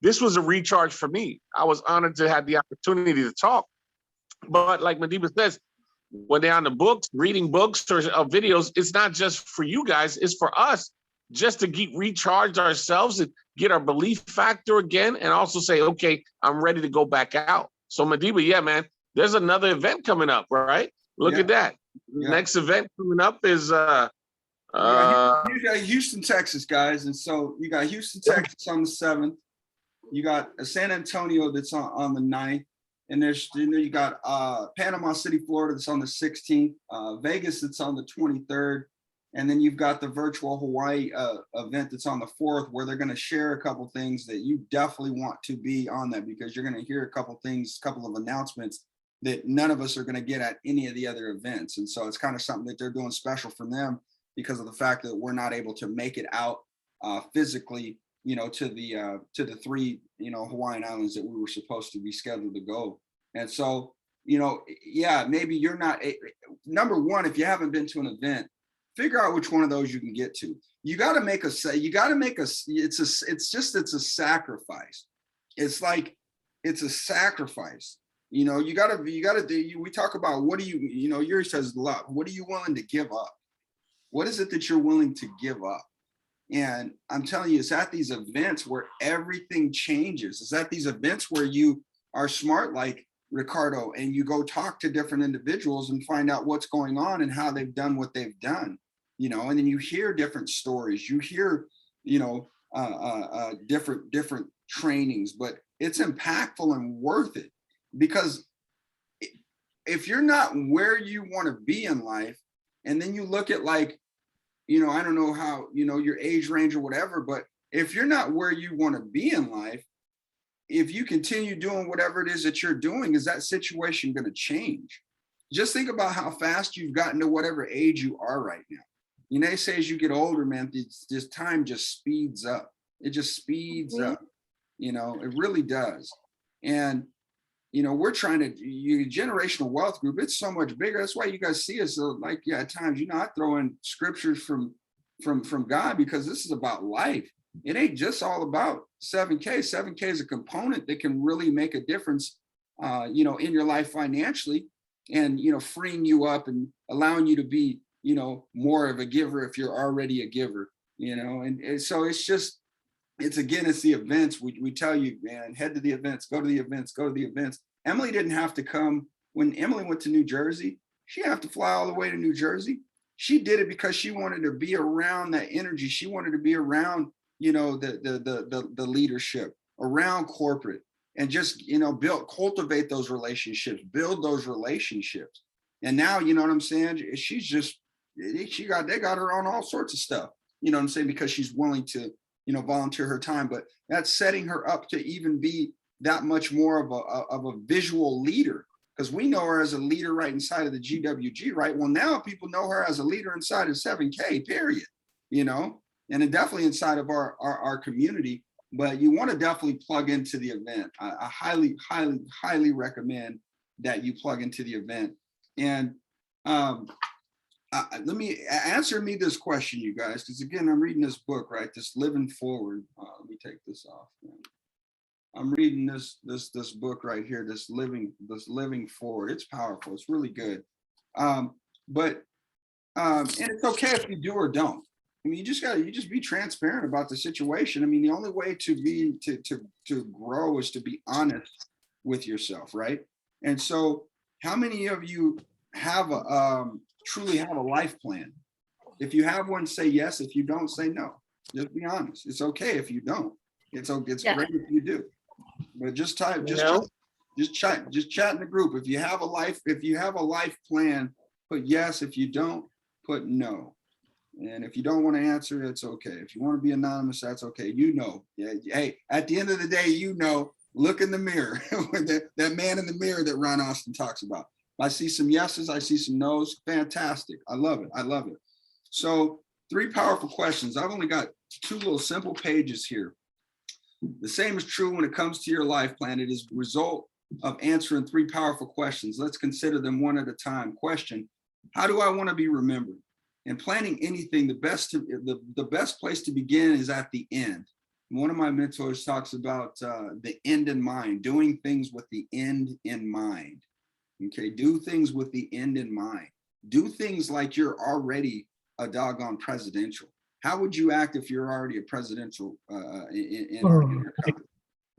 this was a recharge for me. I was honored to have the opportunity to talk. But like Madiba says, when they're on the books, reading books or videos, it's not just for you guys, it's for us just to get recharged ourselves and get our belief factor again and also say, okay, I'm ready to go back out. So Madiba, yeah, man, there's another event coming up, right? Look at that. The next event coming up is you got Houston, Texas, guys. And so you got Houston, Texas on the 7th. You got San Antonio that's on the 9th. And you got Panama City, Florida that's on the 16th. Vegas that's on the 23rd. And then you've got the virtual Hawaii event that's on the 4th, where they're going to share a couple things that you definitely want to be on that, because you're going to hear a couple things, a couple of announcements that none of us are going to get at any of the other events. And so it's kind of something that they're doing special for them because of the fact that we're not able to make it out physically, you know, to the 3, you know, Hawaiian islands that we were supposed to be scheduled to go. And so, you know, yeah, maybe you're not number one, if you haven't been to an event, figure out which one of those you can get to. You got to make a it's a sacrifice. It's like, it's a sacrifice. You know, you got to do, we talk about, what do you know, yours says love. What are you willing to give up? What is it that you're willing to give up? And I'm telling you, it's at these events where everything changes. It's at these events where you are smart, like Ricardo, and you go talk to different individuals and find out what's going on and how they've done what they've done, you know, and then you hear different stories, you hear, you know, different trainings, but it's impactful and worth it, because if you're not where you want to be in life, and then you look at, like, you know, I don't know how, you know, your age range or whatever, but if you're not where you want to be in life, if you continue doing whatever it is that you're doing, is that situation going to change? Just think about how fast you've gotten to whatever age you are right now. You know, they say as you get older, man, this time just speeds up. It just speeds up. You know, it really does. And, you know, we're trying to, generational wealth group, it's so much bigger. That's why you guys see us like, yeah, at times, you know, I throw in scriptures from God, because this is about life. It ain't just all about 7K. 7K is a component that can really make a difference, you know, in your life financially, and, you know, freeing you up and allowing you to be, you know, more of a giver if you're already a giver, you know. And so it's just, it's the events. We tell you, man, head to the events, go to the events, go to the events. Emily didn't have to come. When Emily went to New Jersey, she didn't have to fly all the way to New Jersey. She did it because she wanted to be around that energy. She wanted to be around, you know, the leadership, around corporate, and just, you know, cultivate those relationships, build those relationships. And now, you know what I'm saying? They got her on all sorts of stuff, you know what I'm saying? Because she's willing to, you know, volunteer her time. But that's setting her up to even be that much more of a visual leader, because we know her as a leader right inside of the GWG, right? Well, now people know her as a leader inside of 7K, period, you know, and then definitely inside of our community. But you want to definitely plug into the event. I highly recommend that you plug into the event. And let me answer me this question, you guys, because again, I'm reading this book, right? This Living Forward. Let me take this off. Man. I'm reading this book right here. This Living Forward. It's powerful. It's really good. And it's okay if you do or don't. I mean, you just be transparent about the situation. I mean, the only way to grow is to be honest with yourself, right? And so, how many of you have truly have a life plan? If you have one, say yes. If you don't, say no. Just be honest. It's okay if you don't. It's great if you do. But just chat in the group. If you have a life plan, put yes. If you don't, put no. And if you don't want to answer, it's okay. If you want to be anonymous, that's okay. Yeah, hey, at the end of the day, look in the mirror. that man in the mirror that Ron Austin talks about. I see some yeses, I see some nos. Fantastic. I love it. So 3 powerful questions. I've only got 2 little simple pages here. The same is true when it comes to your life plan. It is the result of answering 3 powerful questions. Let's consider them one at a time. Question: how do I want to be remembered? In planning anything, the best place to begin is at the end. One of my mentors talks about the end in mind, doing things with the end in mind. Okay, do things with the end in mind. Do things like you're already a doggone presidential. How would you act if you're already a presidential in your company?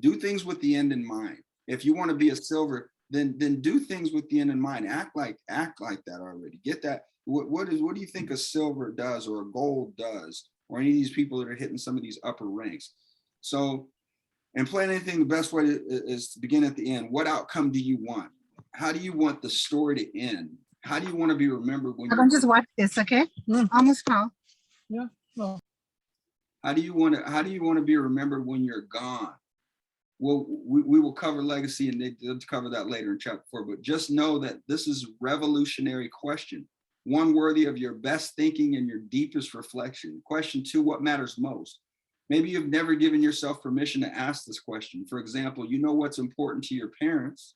Do things with the end in mind. If you want to be a silver, then do things with the end in mind. Act like that already. Get that. What do you think a silver does or a gold does, or any of these people that are hitting some of these upper ranks? So, in planning anything, the best way is to begin at the end. What outcome do you want? How do you want the story to end? How do you want to be remembered when I can just watch this, okay? Almost now. Yeah. No. How do you want to be remembered when you're gone? Well, we will cover legacy, and they'll cover that later in chapter 4. But just know that this is a revolutionary question, one worthy of your best thinking and your deepest reflection. Question 2: what matters most? Maybe you've never given yourself permission to ask this question. For example, you know what's important to your parents.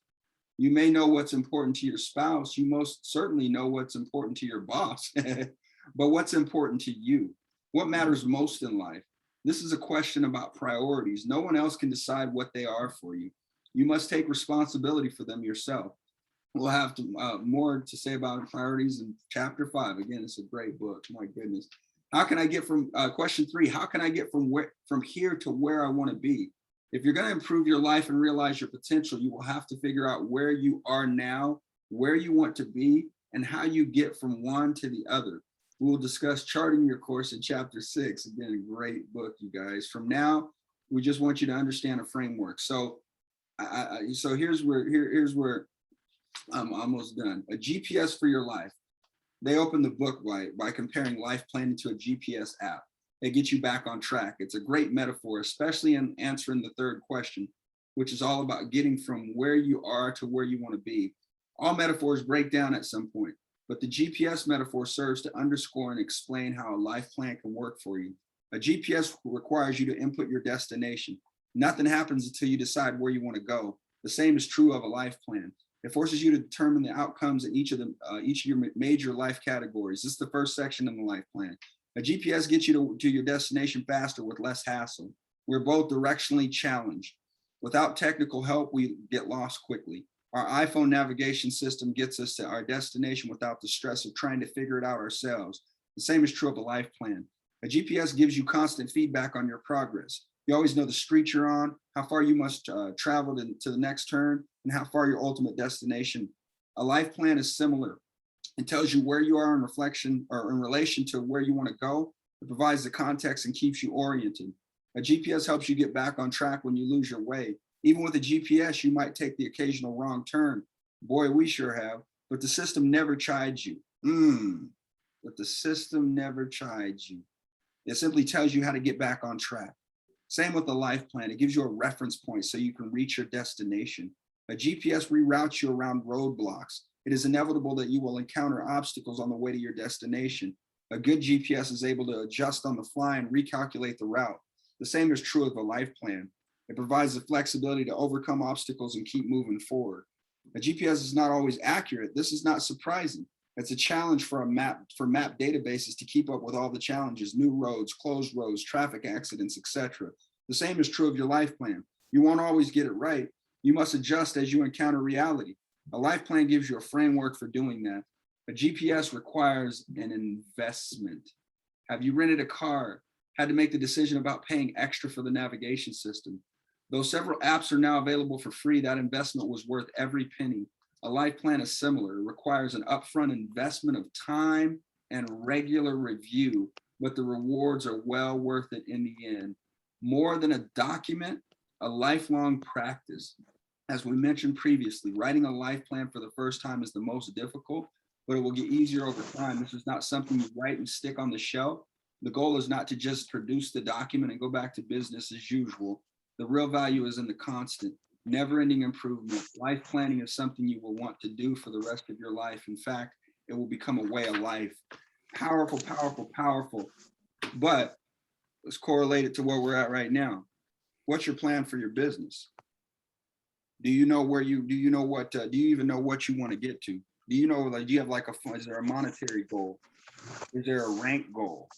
You may know what's important to your spouse. You most certainly know what's important to your boss. But what's important to you? What matters most in life? This is a question about priorities. No one else can decide what they are for you. You must take responsibility for them yourself. We'll have more to say about priorities in chapter 5. Again, it's a great book. My goodness. How can I get from question 3? How can I get from here to where I want to be? If you're going to improve your life and realize your potential, you will have to figure out where you are now, where you want to be, and how you get from one to the other. We'll discuss charting your course in chapter 6. Again, a great book, you guys. From now, we just want you to understand a framework. So, here's where I'm almost done. A GPS for your life. They open the book by comparing life planning to a GPS app. They get you back on track. It's a great metaphor, especially in answering the 3rd question, which is all about getting from where you are to where you want to be. All metaphors break down at some point, but the GPS metaphor serves to underscore and explain how a life plan can work for you. A GPS requires you to input your destination. Nothing happens until you decide where you want to go. The same is true of a life plan. It forces you to determine the outcomes in each of your major life categories. This is the first section in the life plan. A GPS gets you to your destination faster with less hassle. We're both directionally challenged. Without technical help, we get lost quickly. Our iPhone navigation system gets us to our destination without the stress of trying to figure it out ourselves. The same is true of a life plan. A GPS gives you constant feedback on your progress. You always know the street you're on, how far you must travel to the next turn, and how far your ultimate destination. A life plan is similar. It tells you where you are in reflection or in relation to where you want to go. It provides the context and keeps you oriented. A GPS helps you get back on track when you lose your way. Even with a GPS, you might take the occasional wrong turn. Boy, we sure have. But the system never chides you. But the system never chides you. It simply tells you how to get back on track. Same with the life plan. It gives you a reference point so you can reach your destination. A GPS reroutes you around roadblocks. It is inevitable that you will encounter obstacles on the way to your destination. A good GPS is able to adjust on the fly and recalculate the route. The same is true of a life plan. It provides the flexibility to overcome obstacles and keep moving forward. A GPS is not always accurate. This is not surprising. It's a challenge for map databases to keep up with all the challenges: new roads, closed roads, traffic accidents, etc. The same is true of your life plan. You won't always get it right. You must adjust as you encounter reality. A life plan gives you a framework for doing that. A GPS requires an investment. Have you rented a car? Had to make the decision about paying extra for the navigation system? Though several apps are now available for free, that investment was worth every penny. A life plan is similar. It requires an upfront investment of time and regular review, but the rewards are well worth it in the end. More than a document, a lifelong practice. As we mentioned previously, writing a life plan for the first time is the most difficult, but it will get easier over time. This is not something you write and stick on the shelf. The goal is not to just produce the document and go back to business as usual. The real value is in the constant, never-ending improvement. Life planning is something you will want to do for the rest of your life. In fact, it will become a way of life. Powerful, powerful, powerful. But let's correlate it to where we're at right now. What's your plan for your business? Do you know where you, do you know what, do you even know what you want to get to? Do you know, like, do you have like is there a monetary goal? Is there a rank goal?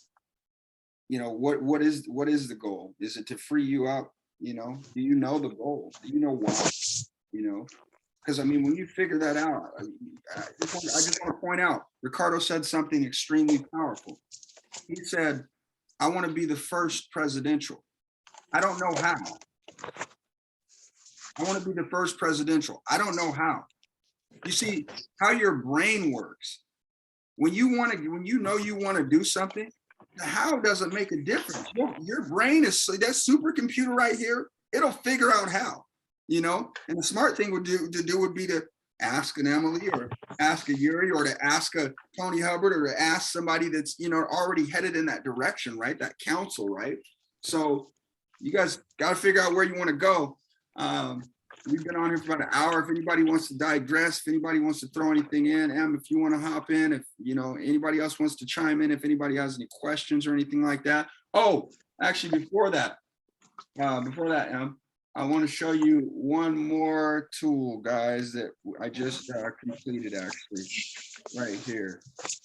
You know, what is the goal? Is it to free you up? You know, do you know the goal? Do you know why? You know, because I mean, when you figure that out, I just want to point out, Ricardo said something extremely powerful. He said, I want to be the first presidential. I don't know how. I want to be the first presidential. I don't know how. You see how your brain works. When you want to, when you know you want to do something, the how doesn't make a difference. Your brain is that supercomputer right here. It'll figure out how, you know. And the smart thing would be to ask an Emily or ask a Yuri or to ask a Tony Hubbard or to ask somebody that's, you know, already headed in that direction, right? That counsel, right? So you guys got to figure out where you want to go. We've been on here for about an hour. If anybody wants to digress, if anybody wants to throw anything in, if you want to hop in, if you know anybody else wants to chime in, if anybody has any questions or anything like that. Oh, actually, before that, I want to show you one more tool, guys, that I just completed actually right here.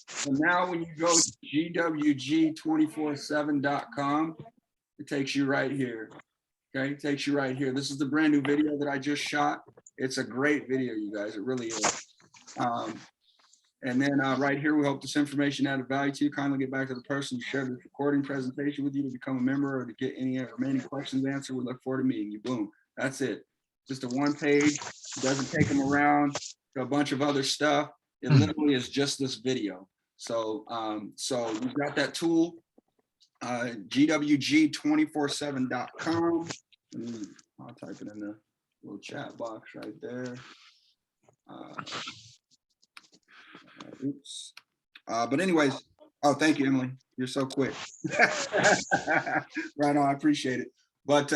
So now when you go to GWG247.com, it takes you right here. Okay, it takes you right here. This is the brand new video that I just shot. It's a great video, you guys. It really is. And then right here, we hope this information added value to you. Kindly get back to the person who shared this recording presentation with you to become a member or to get any remaining questions answered. We look forward to meeting you. Boom. That's it. Just a one page. It doesn't take them around to a bunch of other stuff. It literally is just this video. So, so you've got that tool. GWG247.com. I'll type it in the little chat box right there. Oops. But anyways, oh, thank you, Emily. You're so quick. Right on, I appreciate it. But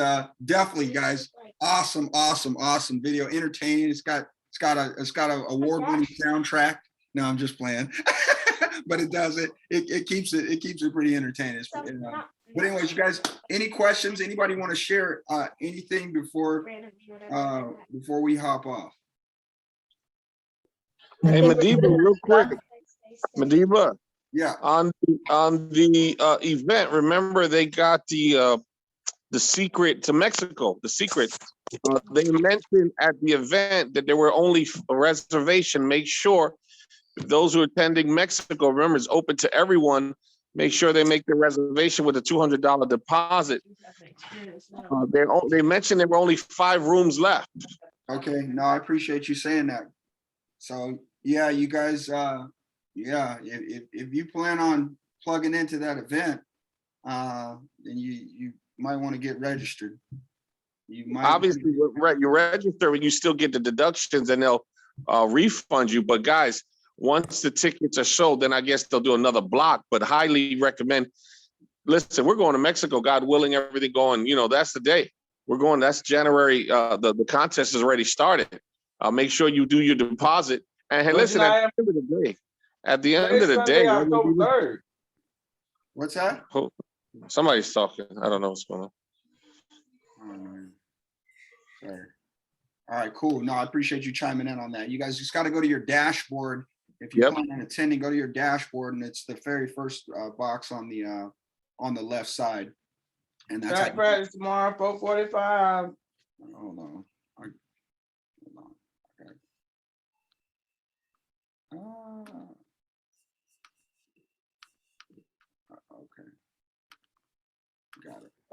definitely, guys, awesome video, entertaining. It's got a award-winning soundtrack. No, I'm just playing. But it does it keeps it pretty entertaining. But anyways, you guys, any questions? Anybody want to share anything before we hop off? Hey, Madiba, real quick. Madiba. Yeah. On the event, remember they got the secret to Mexico. The secret. They mentioned at the event that there were only a reservation. Make sure those who are attending Mexico, remember, it's open to everyone. Make sure they make the reservation with a $200 deposit. They mentioned there were only 5 rooms left. Okay, no, I appreciate you saying that. So yeah, you guys, yeah, if you plan on plugging into that event, then you might want to get registered. You might obviously you register, but you still get the deductions, and they'll refund you. But guys, once the tickets are sold, then I guess they'll do another block. But highly recommend. Listen, we're going to Mexico, God willing, everything going. You know, that's the day we're going. That's January. The contest has already started. Make sure you do your deposit. And hey, listen, at the end of the day, October 3rd. What's that? Somebody's talking. I don't know what's going on. Sorry. All right, cool. No, I appreciate you chiming in on that. You guys just got to go to your dashboard. If you plan on attending, go to your dashboard, and it's the very first box on the left side. And that's Track practice tomorrow, 4:45. Hold on. Okay.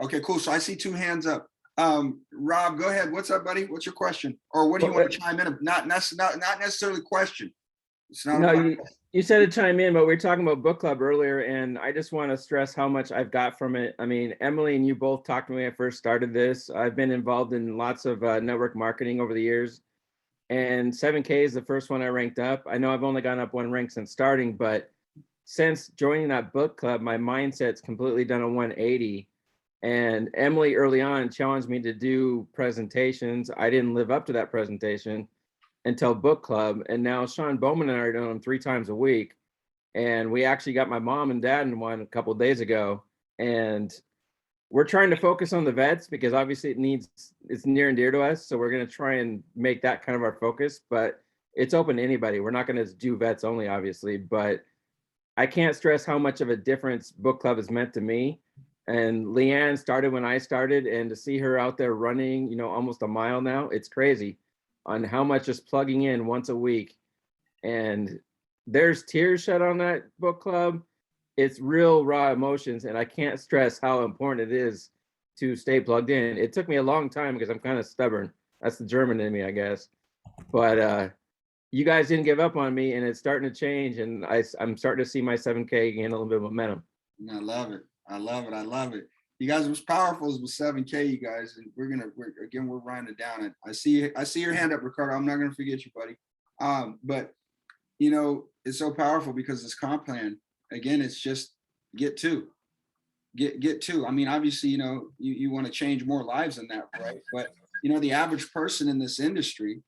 Okay, cool. So I see 2 hands up. Rob, go ahead. What's up, buddy? What's your question? Or what do you want to chime in? Not necessarily question. It's not No, you said to chime in, but we were talking about book club earlier, and I just want to stress how much I've got from it. I mean, Emily and you both talked to me when I first started this. I've been involved in lots of network marketing over the years, and 7K is the first one I ranked up. I know I've only gone up 1 rank since starting, but since joining that book club, my mindset's completely done a 180. And Emily early on challenged me to do presentations. I didn't live up to that presentation until book club. And now Sean Bowman and I are doing them 3 times a week. And we actually got my mom and dad in one a couple of days ago. And we're trying to focus on the vets because obviously it's near and dear to us. So we're going to try and make that kind of our focus, but it's open to anybody. We're not going to do vets only, obviously, but I can't stress how much of a difference book club has meant to me. And Leanne started when I started, and to see her out there running, you know, almost a mile now, it's crazy on how much just plugging in once a week. And there's tears shed on that book club. It's real raw emotions, and I can't stress how important it is to stay plugged in. It took me a long time because I'm kind of stubborn. That's the German in me, I guess. But you guys didn't give up on me, and it's starting to change, and I'm starting to see my 7K gain a little bit of momentum. I love it. I love it. I love it. You guys, what's powerful is with 7K, you guys, and we're writing it down. I see your hand up, Ricardo. I'm not gonna forget you, buddy. But you know, it's so powerful because this comp plan, again, it's just get 2. Get 2. I mean, obviously, you know, you want to change more lives than that, right? But you know, the average person in this industry,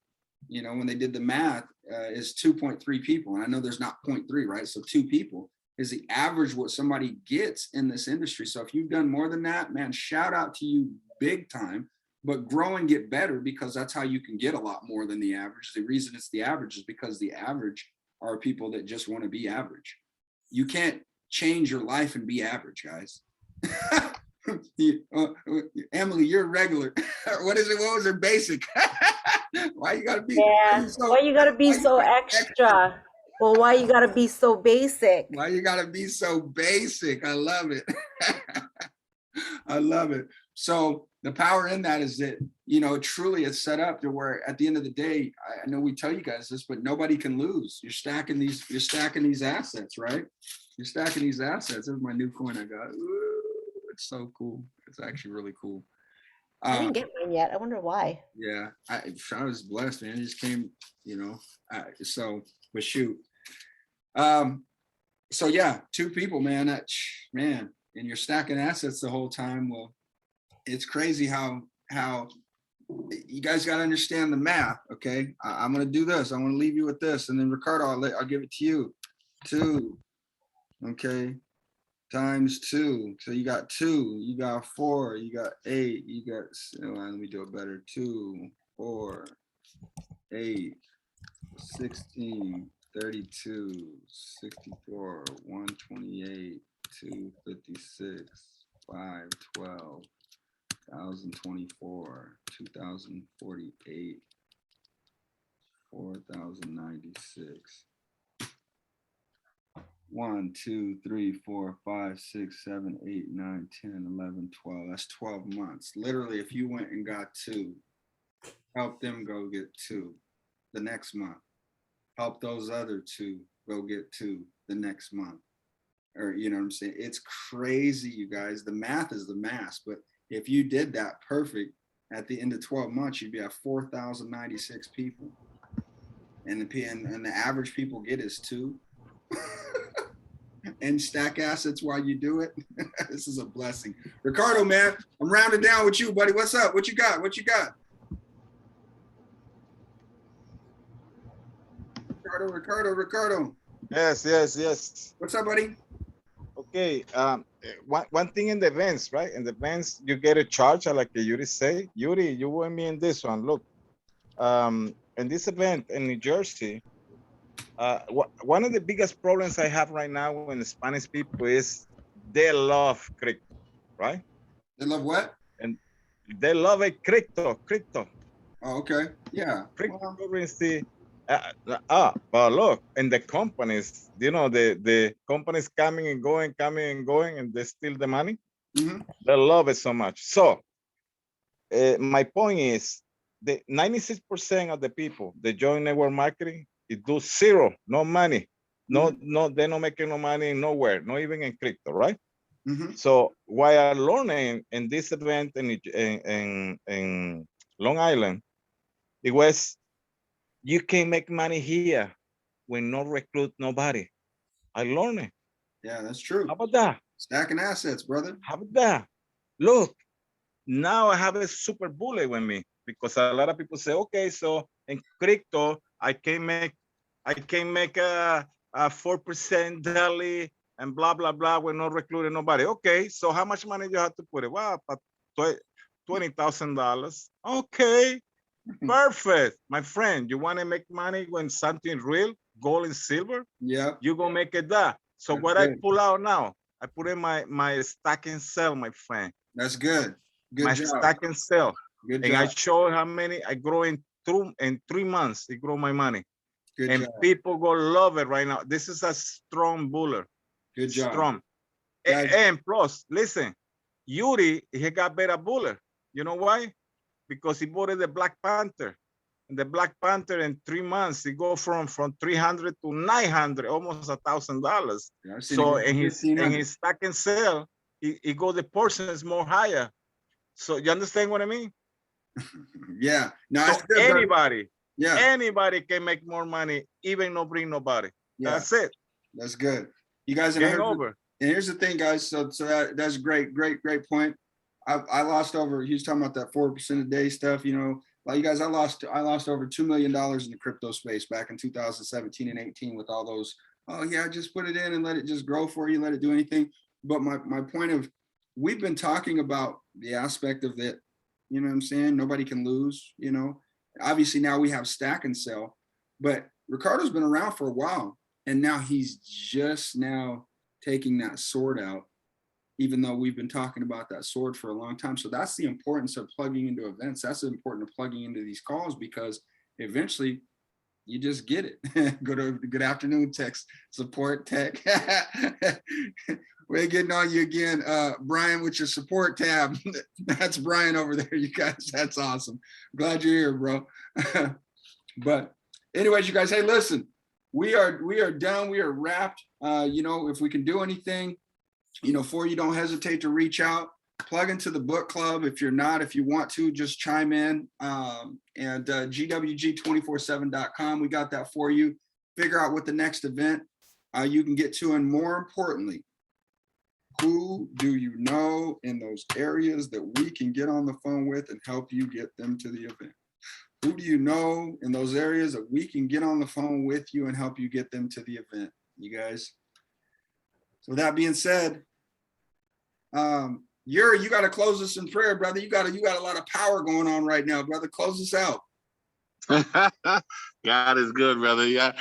you know, when they did the math, is 2.3 people. And I know there's not 0.3, right? So 2 people is the average what somebody gets in this industry. So if you've done more than that, man, shout out to you big time, but grow and get better because that's how you can get a lot more than the average. The reason it's the average is because the average are people that just want to be average. You can't change your life and be average, guys. Emily, you're regular. What is it? What was it? Basic. Why you gotta be? Yeah. Why you gotta be so extra? Well, why you gotta be so basic? Why you gotta be so basic? I love it. I love it. So the power in that is that, you know, truly it's set up to where at the end of the day, I know we tell you guys this, but nobody can lose. You're stacking these assets, right? You're stacking these assets. This is my new coin I got. Ooh, it's so cool. It's actually really cool. I didn't get mine yet. I wonder why. Yeah, I was blessed, man. It just came, you know. But shoot. So yeah, 2 people, man. And you're stacking assets the whole time. Well, it's crazy how you guys got to understand the math. Okay, I'm gonna do this. I'm gonna leave you with this, and then Ricardo, I'll give it to you. 2, okay, times 2. So you got 2. You got 4. You got 8. You got. Let me do it better. 2, 4, 8, 16. 32, 64, 128, 256, 512, 1,024, 2,048, 4,096. 1, 2, 3, 4, 5, 6, 7, 8, 9, 10, 11, 12. That's 12 months. Literally, if you went and got 2, help them go get 2 the next month. Help those other 2 go get 2 the next month. Or, you know what I'm saying? It's crazy, you guys. The math is the math. But if you did that perfect, at the end of 12 months, you'd be at 4,096 people. And the average people get is 2. And stack assets while you do it. This is a blessing. Ricardo, man, I'm rounding down with you, buddy. What's up? What you got? What you got? Ricardo. Yes. What's up, buddy? Okay. One thing in the events, right? In the events, you get a charge, like Yuri say. Yuri, you want me in this one? Look, in this event in New Jersey, one of the biggest problems I have right now with the Spanish people is they love crypto, right? They love what? And they love a crypto. Oh, okay. Yeah. Cryptocurrency. But look, and the companies, you know, the companies coming and going, and they steal the money. They love it so much. So my point is, the 96% of the people that join network marketing, it do zero, no money, no, they're not making no money nowhere, not even in crypto, right? So what I learning in this event in Long Island, it was, you can make money here when not recruit nobody. I learned it. Yeah, that's true. How about that? Stacking assets, brother. How about that? Look, now I have a super bullet with me, because a lot of people say, okay, so in crypto, I can make a 4% daily and blah, blah, blah. We're not recruiting nobody. Okay, so how much money you have to put it? Well, $20,000. Okay, perfect. My friend, you want to make money when something real, gold and silver? Yeah. You're going to make it that. So That's what good. I pull out now, I put in my stack and sell, my friend. That's good. Good my job. Stack and sell. Good And job. I show how many I grow in 3 months. It grow my money. Good and job. people go love it right now. This is a strong buller. Good job. Strong. Guys. And plus, listen, Yuri, he got better buller. You know why? Because he bought the Black Panther. And the Black Panther in 3 months, he go from 300 to 900, almost $1,000. So in his stack and sell, he go, the portion is more higher. So you understand what I mean? Yeah. No, So it's good, anybody, yeah, anybody can make more money, even no bring nobody. Yeah. That's it. That's good. You guys, Game over. And here's the thing, guys. So that's great point. I lost over. He was talking about that 4% a day stuff. You know, like you guys, I lost over $2 million in the crypto space back in 2017 and 18 with all those. Oh yeah, just put it in and let it just grow for you. Let it do anything. But my point of, we've been talking about the aspect of it. You know what I'm saying? Nobody can lose. You know, obviously now we have stack and sell, but Ricardo's been around for a while, and now he's just now taking that sword out, even though we've been talking about that sword for a long time. So that's the importance of plugging into events. That's the importance of plugging into these calls, because eventually you just get it. Go to good afternoon text support tech. We're getting on you again, Brian, with your support tab. That's Brian over there, you guys. That's awesome. Glad you're here, bro. But anyways, you guys, hey, listen, we are done. We are wrapped. You know, if we can do anything, you know, for you, don't hesitate to reach out, plug into the book club. If you're not, if you want to, just chime in. And GWG247.com, we got that for you. Figure out what the next event you can get to, and more importantly, who do you know in those areas that we can get on the phone with and help you get them to the event? Who do you know in those areas that we can get on the phone with you and help you get them to the event, you guys? So with that being said, Yuri, you got to close us in prayer, brother. You got a lot of power going on right now, brother. Close us out. God is good, brother. Yeah.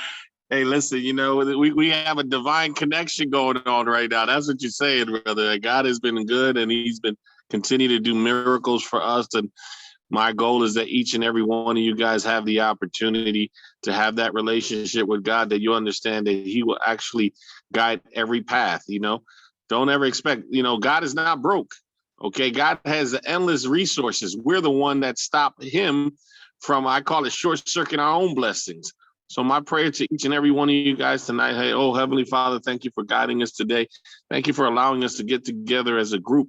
Hey, listen, you know, we have a divine connection going on right now. That's what you're saying, brother. God has been good, and he's been continuing to do miracles for us. And my goal is that each and every one of you guys have the opportunity to have that relationship with God, that you understand that he will actually guide every path. You know, don't ever expect, you know, God is not broke. Okay. God has endless resources. We're the one that stopped him from, I call it, short circuiting our own blessings. So my prayer to each and every one of you guys tonight, hey, oh, Heavenly Father, thank you for guiding us today. Thank you for allowing us to get together as a group,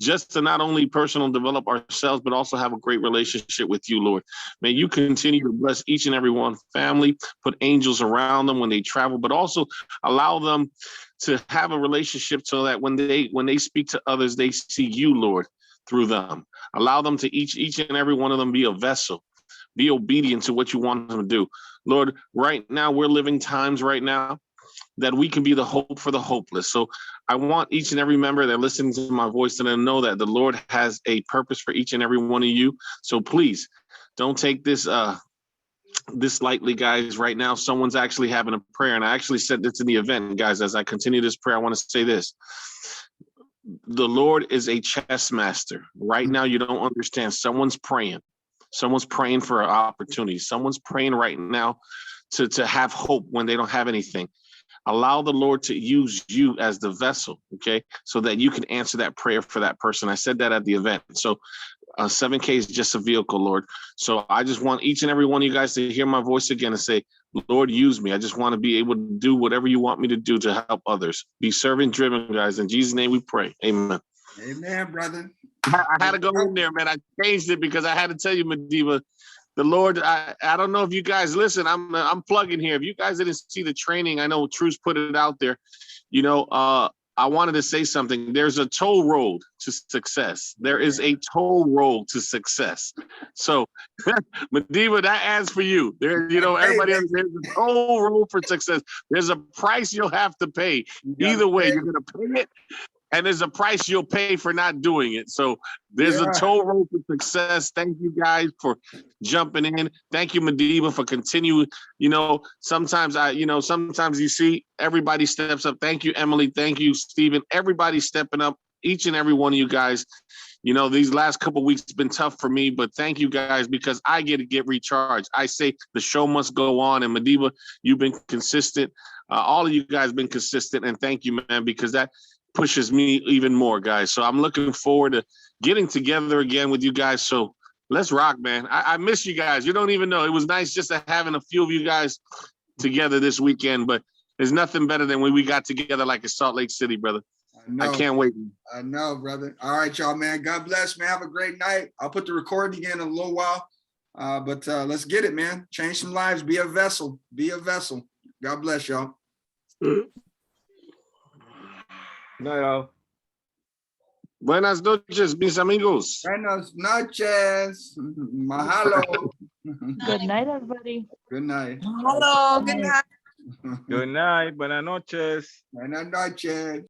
just to not only personal develop ourselves, but also have a great relationship with you, Lord. May you continue to bless each and every one family, put angels around them when they travel, but also allow them to have a relationship so that when they speak to others, they see you, Lord, through them. Allow them to each and every one of them be a vessel. Be obedient to what you want them to do. Lord, right now, we're living times right now that we can be the hope for the hopeless. So I want each and every member that listens to my voice to know that the Lord has a purpose for each and every one of you. So please don't take this lightly, guys. Right now, someone's actually having a prayer. And I actually said this in the event, guys. As I continue this prayer, I want to say this. The Lord is a chess master. Right now, you don't understand. Someone's praying. Someone's praying for an opportunity. Someone's praying right now to have hope when they don't have anything. Allow the Lord to use you as the vessel, okay, so that you can answer that prayer for that person. I said that at the event. So 7K is just a vehicle, Lord. So I just want each and every one of you guys to hear my voice again and say, Lord, use me. I just want to be able to do whatever you want me to do to help others. Be servant driven, guys. In Jesus' name we pray. Amen. Amen, brother. I had to go in there, man. I changed it because I had to tell you, Madiba, the Lord, I don't know if you guys listen. I'm plugging here. If you guys didn't see the training, I know Truce put it out there. You know, I wanted to say something. There's a toll road to success. There is a toll road to success. So, Madiba, that adds for you. There, you know, everybody else, there's a toll road for success. There's a price you'll have to pay. Either way, you're gonna pay it. And there's a price you'll pay for not doing it. So there's a toll road to success. Thank you guys for jumping in. Thank you, Madiba, for continuing. You know, sometimes you see everybody steps up. Thank you, Emily. Thank you, Stephen. Everybody stepping up. Each and every one of you guys. You know, these last couple of weeks have been tough for me, but thank you guys because I get to get recharged. I say the show must go on. And Madiba, you've been consistent. All of you guys been consistent. And thank you, man, because that pushes me even more, guys. So I'm looking forward to getting together again with you guys. So let's rock, man. I miss you guys. You don't even know. It was nice just having a few of you guys together this weekend, but there's nothing better than when we got together like in Salt Lake City, brother. I can't wait. I know, brother. All right, y'all, man. God bless, man. Have a great night. I'll put the recording again in a little while. But let's get it, man. Change some lives. Be a vessel. Be a vessel. God bless y'all. No. Buenas noches, mis amigos. Buenas noches. Mahalo. Good night, everybody. Good night. Hello, good night. Good night. Buenas noches. Buenas noches.